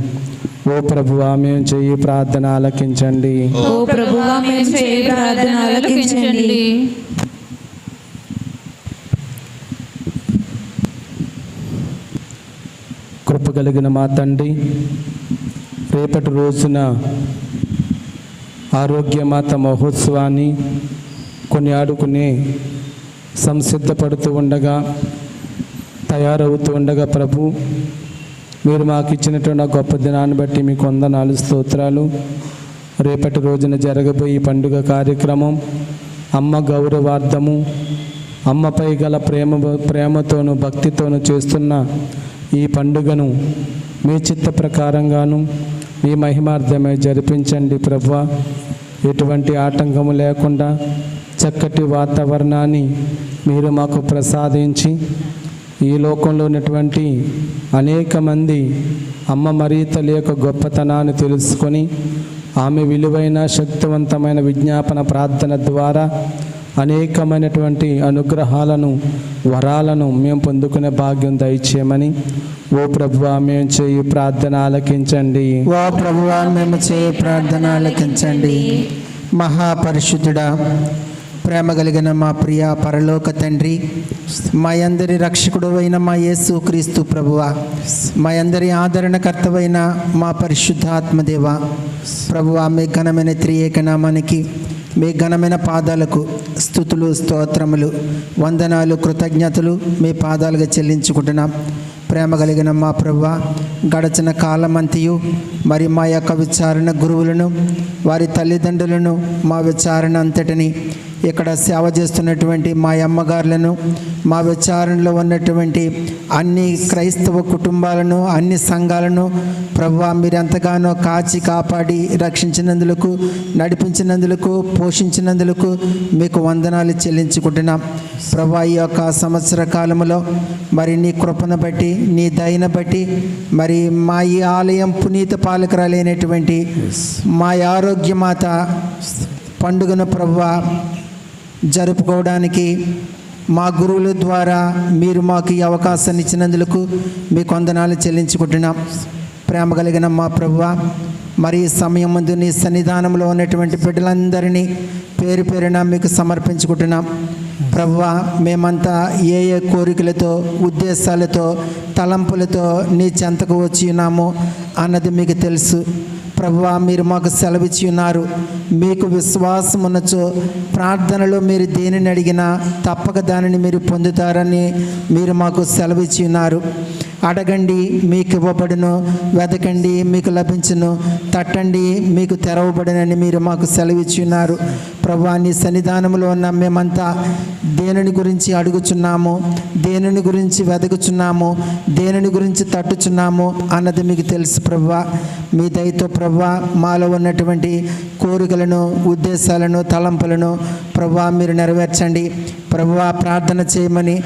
S3: ఓ ప్రభువా మేము చేయి ప్రార్థన ఆలకించండి.
S1: ఓ ప్రభువా మేము చేయి ప్రార్థన ఆలకించండి.
S3: కృప కలిగిన మా తండ్రి, రేపటి రోజున ఆరోగ్యమాత మహోత్సవాన్ని కొనియాడుకునే సంసిద్ధపడుతూ ఉండగా, తయారవుతూ ఉండగా ప్రభు మీరు మాకు ఇచ్చినటువంటి గొప్ప దినాన్ని బట్టి మీకు వందనాలు, స్తోత్రాలు. రేపటి రోజున జరగబోయే పండుగ కార్యక్రమం అమ్మ గౌరవార్థము, అమ్మపై గల ప్రేమతోనూ భక్తితోనూ చేస్తున్న ఈ పండుగను మీ చిత్త ప్రకారంగాను మీ మహిమార్థమై జరిపించండి ప్రభువా. ఎటువంటి ఆటంకము లేకుండా చక్కటి వాతావరణాన్ని మీరు మాకు ప్రసాదించి ఈ లోకంలో ఉన్నటువంటి అనేక మంది అమ్మ మరియ తల్లి యొక్క గొప్పతనాన్ని తెలుసుకొని ఆమె విలువైన శక్తివంతమైన విజ్ఞాపన ప్రార్థన ద్వారా అనేకమైనటువంటి అనుగ్రహాలను, వరాలను మేము పొందుకునే భాగ్యం దయచేయమని ఓ ప్రభువా మేము చేయి ప్రార్థన ఆలకించండి.
S4: ఓ ప్రభువా మేము చేయి ప్రార్థన ఆలకించండి. మహాపరిశుద్ధుడా, ప్రేమ కలిగిన మా ప్రియ పరలోక తండ్రి, మా అందరి రక్షకుడు అయిన మా యేసు క్రీస్తు ప్రభువా, మా అందరి ఆదరణకర్తవైన మా పరిశుద్ధాత్మదేవ ప్రభువా, మీ ఘనమైన త్రియేక నామానికి, మీ ఘనమైన పాదాలకు స్తుతులు, స్తోత్రములు, వందనాలు, కృతజ్ఞతలు మీ పాదాలుగా చెల్లించుకుంటున్నాం. ప్రేమ కలిగిన మా ప్రభువా, గడచిన కాలమంతయు మరి మా యొక్క విచారణ గురువులను, వారి తల్లిదండ్రులను, మా విచారణ అంతటిని, ఇక్కడ సేవ చేస్తున్నటువంటి మా అమ్మగారులను, మా విచారణలో ఉన్నటువంటి అన్ని క్రైస్తవ కుటుంబాలను, అన్ని సంఘాలను ప్రభువా మీరు ఎంతగానో కాచి కాపాడి రక్షించినందులకు, నడిపించినందులకు, పోషించినందులకు మీకు వందనాలు చెల్లించుకుంటున్నాం. ప్రభువా ఈ యొక్క సంవత్సర కాలంలో మరి నీ కృపను బట్టి, నీ దయను బట్టి మరి మా ఈ ఆలయం పునీత పాలకురాలైనటువంటి మా ఆరోగ్యమాత పండుగను ప్రభువా జరుపుకోవడానికి మా గురువుల ద్వారా మీరు మాకు ఈ అవకాశాన్ని ఇచ్చినందుకు మీకు వందనాలు చెల్లించుకుంటున్నాం. ప్రేమ కలిగిన మా ప్రభువా, మరి ఈ సమయం ముందు నీ సన్నిధానంలో ఉన్నటువంటి బిడ్డలందరినీ పేరు పేరున మీకు సమర్పించుకుంటున్నాం. ప్రభువా మేమంతా ఏ ఏ కోరికలతో, ఉద్దేశాలతో, తలంపులతో నీ చెంతకు వచ్చి ఉన్నామో అన్నది మీకు తెలుసు. ప్రభువా మీరు మాకు సెలవిచ్చి ఉన్నారు, మీకు విశ్వాసం ఉన్నచో ప్రార్థనలో మీరు దేనిని అడిగినా తప్పక దానిని మీరు పొందుతారని మీరు మాకు సెలవిచ్చి ఉన్నారు. అడగండి మీకు ఇవ్వబడును, వెతకండి మీకు లభించును, తట్టండి మీకు తెరవబడునని మీరు మాకు సెలవిచ్చి ఉన్నారు. ప్రభువా నీ సన్నిధానంలో ఉన్న మేమంతా దేనిని గురించి అడుగుచున్నాము, దేనిని గురించి వెతుకుచున్నాము, దేనిని గురించి తట్టుచున్నాము అన్నది మీకు తెలుసు. ప్రభువా మీ దయతో ప్రభువా మాలో ఉన్నటువంటి కోరికలను, ఉద్దేశాలను, తలంపులను ప్రభువా మీరు నెరవేర్చండి. ప్రభువా ప్రార్థన చేయమని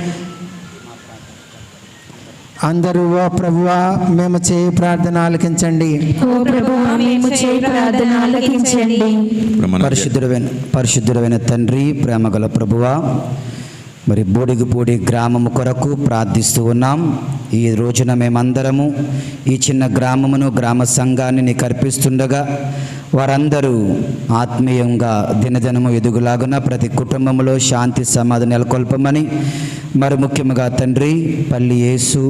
S4: అందరూ ఓ ప్రభువా మేము చేయి ప్రార్థన ఆలకించండి.
S1: ఓ ప్రభువా మేము చేయి ప్రార్థన ఆలకించండి.
S6: పరిశుద్ధుడైన తండ్రి, ప్రేమగల ప్రభువా, మరి బోడిగిపూడి గ్రామము కొరకు ప్రార్థిస్తూ ఉన్నాం. ఈ రోజున మేమందరము ఈ చిన్న గ్రామమును, గ్రామ సంఘాన్ని నీకు అర్పిస్తుండగా వారందరూ ఆత్మీయంగా దినదినము ఎదుగులాగున ప్రతి కుటుంబంలో శాంతి సమాధి నెలకొల్పమని, మరి ముఖ్యంగా తండ్రి పల్లి యేసు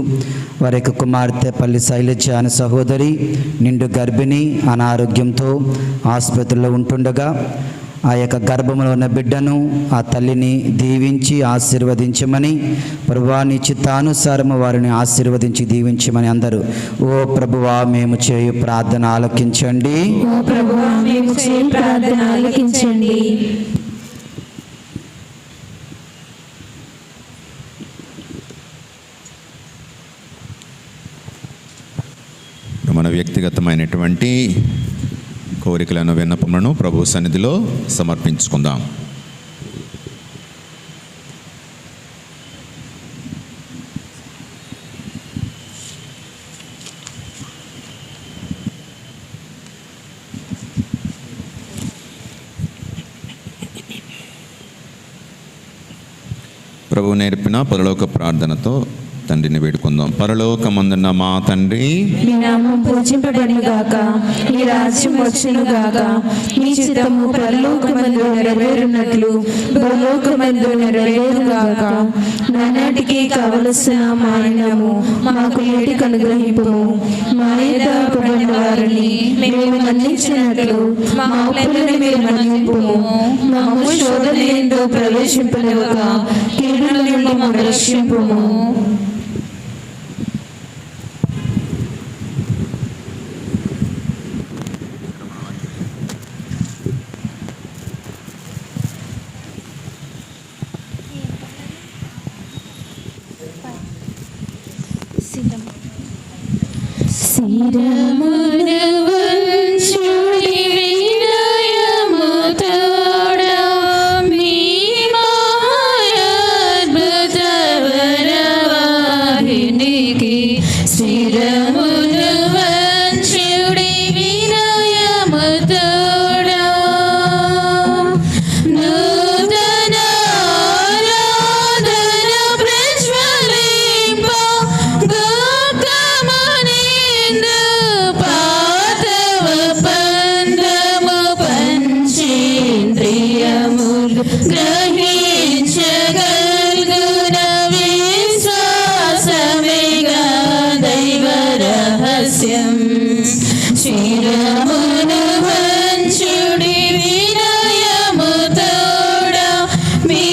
S6: వారి యొక్క కుమార్తె పల్లి శైలజ అనే సహోదరి నిండు గర్భిణి అనారోగ్యంతో ఆసుపత్రిలో ఉంటుండగా ఆ యొక్క గర్భంలో ఉన్న బిడ్డను ఆ తల్లిని దీవించి ఆశీర్వదించమని, ప్రభువా నీ చిత్తానుసారము వారిని ఆశీర్వదించి దీవించమని అందరూ ఓ ప్రభువా మేము చేయు ప్రార్థన ఆలకించండి.
S1: ఓ ప్రభువా మేము చేయు ప్రార్థన ఆలకించండి.
S2: మన వ్యక్తిగతమైనటువంటి కోరికలను విన్నపములను ప్రభు సన్నిధిలో సమర్పించుకుందాం. ప్రభు నేర్పిన పరలోక ప్రార్థనతో తండ్రిని వేడుకుందాం. పరలోకమందున్న మా తండ్రి,
S1: మీ నామం పూజింపబడునుగాక, మీ రాజ్యం వచ్చునుగాక, మీ చిత్తము పరలోకమందు నెరవేరునట్లు భూలోకమందు నెరవేరుగాక. నానాటికి కావలసిన మా అన్నము మాకు నేటికి అనుగ్రహింపుము. మా మీద అప్పుబడిన వారిని మేము మన్నించినట్లు మా అప్పులను మీరు మన్నింపుము. మమ్ము శోధన యందు ప్రవేశింపనివ్వక కీడుల నుండి మమ్మల్ని రక్షింపుము.
S5: శిరమున వంచుడి వినయముతోడా మీ మాయాద్భుత వరవాహినికి. శిరమున వంచుడి వినయముతోడా నూతన ఆరాధన ప్రజ్వలింప గోకమనిందు పాతవ పందము పంచేంద్రియములు గ్రహించగల్గున విశ్వాసమేగా దైవ రహస్యం. శిరమును వంచుడి వినయముతోడా మీ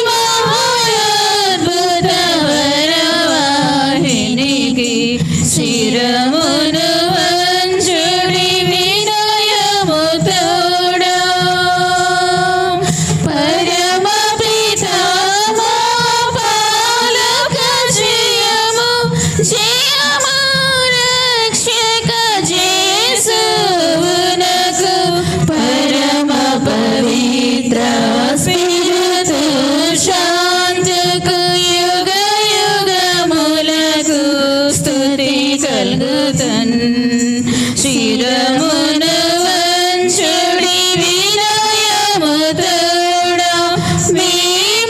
S5: మహాద్భుత వరవాహినికి. శిరమును వంచుడి వినయముతోడా పరమ పితా మా పాలక జయము జయము రక్షక జేసువునకు పరమ పవిత్ర స్పిరితు శాంతికు యుగ యుగములకు స్తుతి కలుగుతన్. శిరమును వంచుడి వినయముతోడా మీ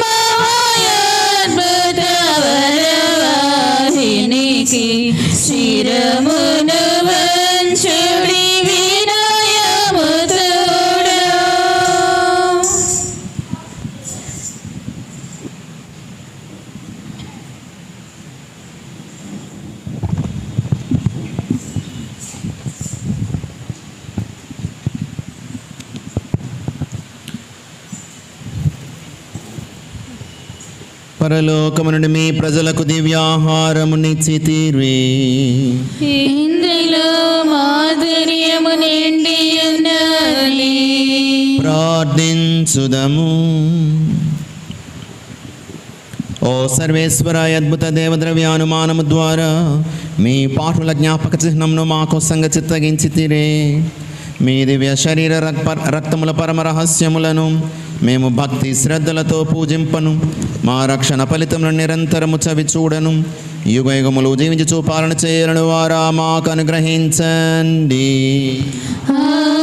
S5: మహాద్భుత వరవాహినికి. శిరమును వంచుడి వినయముతోడా
S2: పరలోకము నుండి మీ ప్రజలకు దివ్యాహారమునిచ్చితిరి.
S5: ఇందులో మాధుర్యము నిండి ఉన్నది.
S2: ప్రార్థించుదము. ఓ సర్వేశ్వర, అద్భుత దేవద్రవ్యానుమానము ద్వారా మీ పాఠుల జ్ఞాపక చిహ్నమును మాకు సంగచిత్తగించితిరే. మీ దివ్య శరీర రక్తముల పరమ రహస్యములను మేము భక్తి శ్రద్ధలతో పూజింపను. మా రక్షణ ఫలితములను నిరంతరము చవి చూడను. యుగ యుగములు జీవించి చూపాలన చేయాలని వారా మాకు అనుగ్రహించండి.
S5: ఆమేన్.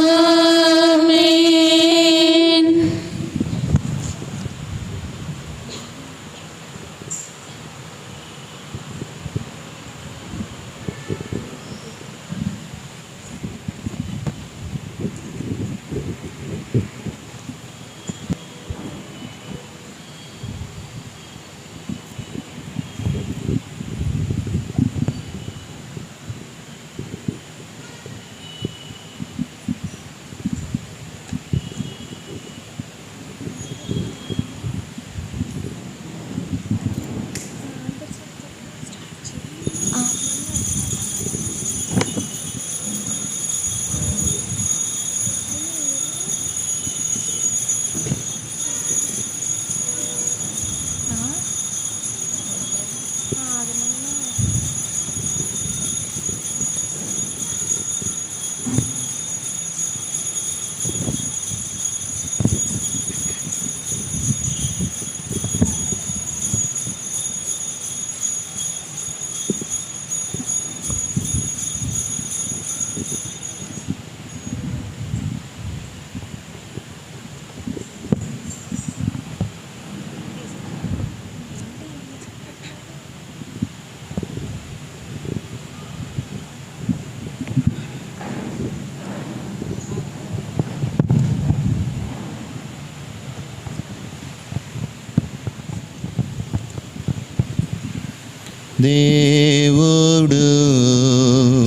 S2: దేవుడు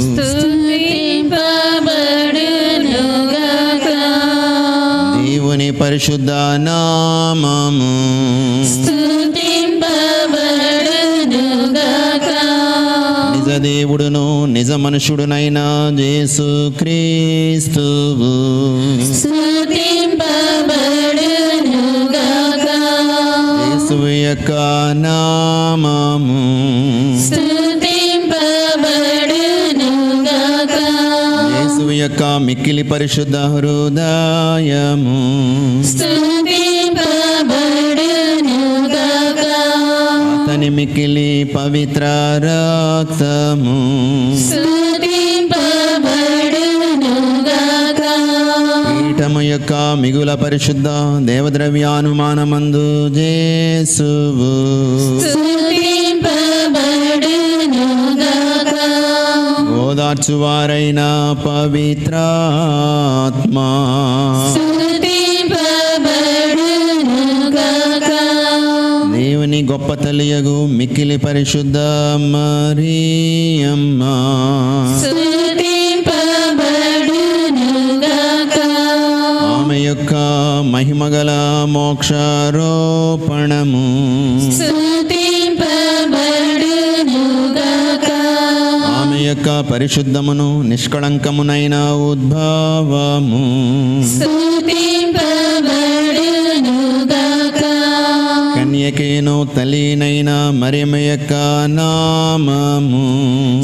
S5: స్తుతింపబడునుగాక.
S2: దేవుని పరిశుద్ధ నామము
S5: స్తుతింపబడునుగాక.
S2: నిజ దేవుడును నిజ మనుషుడునైన యేసుక్రీస్తువు
S5: స్తుతింపబడునుగాక.
S2: యేసువు యొక్క నామము
S5: స్తుతింపబడునుగాక.
S2: యేసువు యొక్క మిక్కిలి పరిశుద్ధ హృదయము
S5: స్తుతింపబడునుగాక.
S2: అతని మిక్కిలి పవిత్ర రక్తము
S5: స్తుతింపబడునుగాక.
S2: పీఠము యొక్క మిగుల పరిశుద్ధ దేవద్రవ్యానుమానమందు యేసువు
S5: స్తుతింపబడునుగాక.
S2: ఓదార్చువారైన పవిత్రాత్మా
S5: స్తుతింపబడునుగాక.
S2: దేవుని గొప్ప తల్లియగు మిక్కిలి పరిశుద్ధ మరియమ్మ
S5: స్తుతింపబడునుగాక.
S2: ఆమె యొక్క మహిమగల మోక్షారోపణము
S5: స్తుతింపబడునుగాక.
S2: ఆమె యొక్క పరిశుద్ధమును నిష్కళంకమునైన ఉద్భవము
S5: స్తుతింపబడునుగాక.
S2: కన్యకేను తల్లినైన మరియమ్మ యొక్క నామము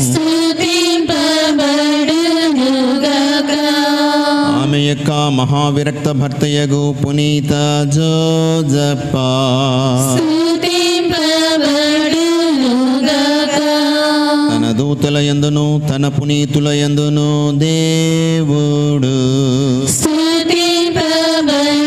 S5: స్తుతింపబడునుగాక.
S2: ఆమె యొక్క మహావిరక్త భర్తయగు పునీత జోజప్ప
S5: స్తుతింపబడునుగాక.
S2: తన దూతల యందును తన పునీతుల యందును దేవుడు
S5: స్తుతింపబడునుగాక.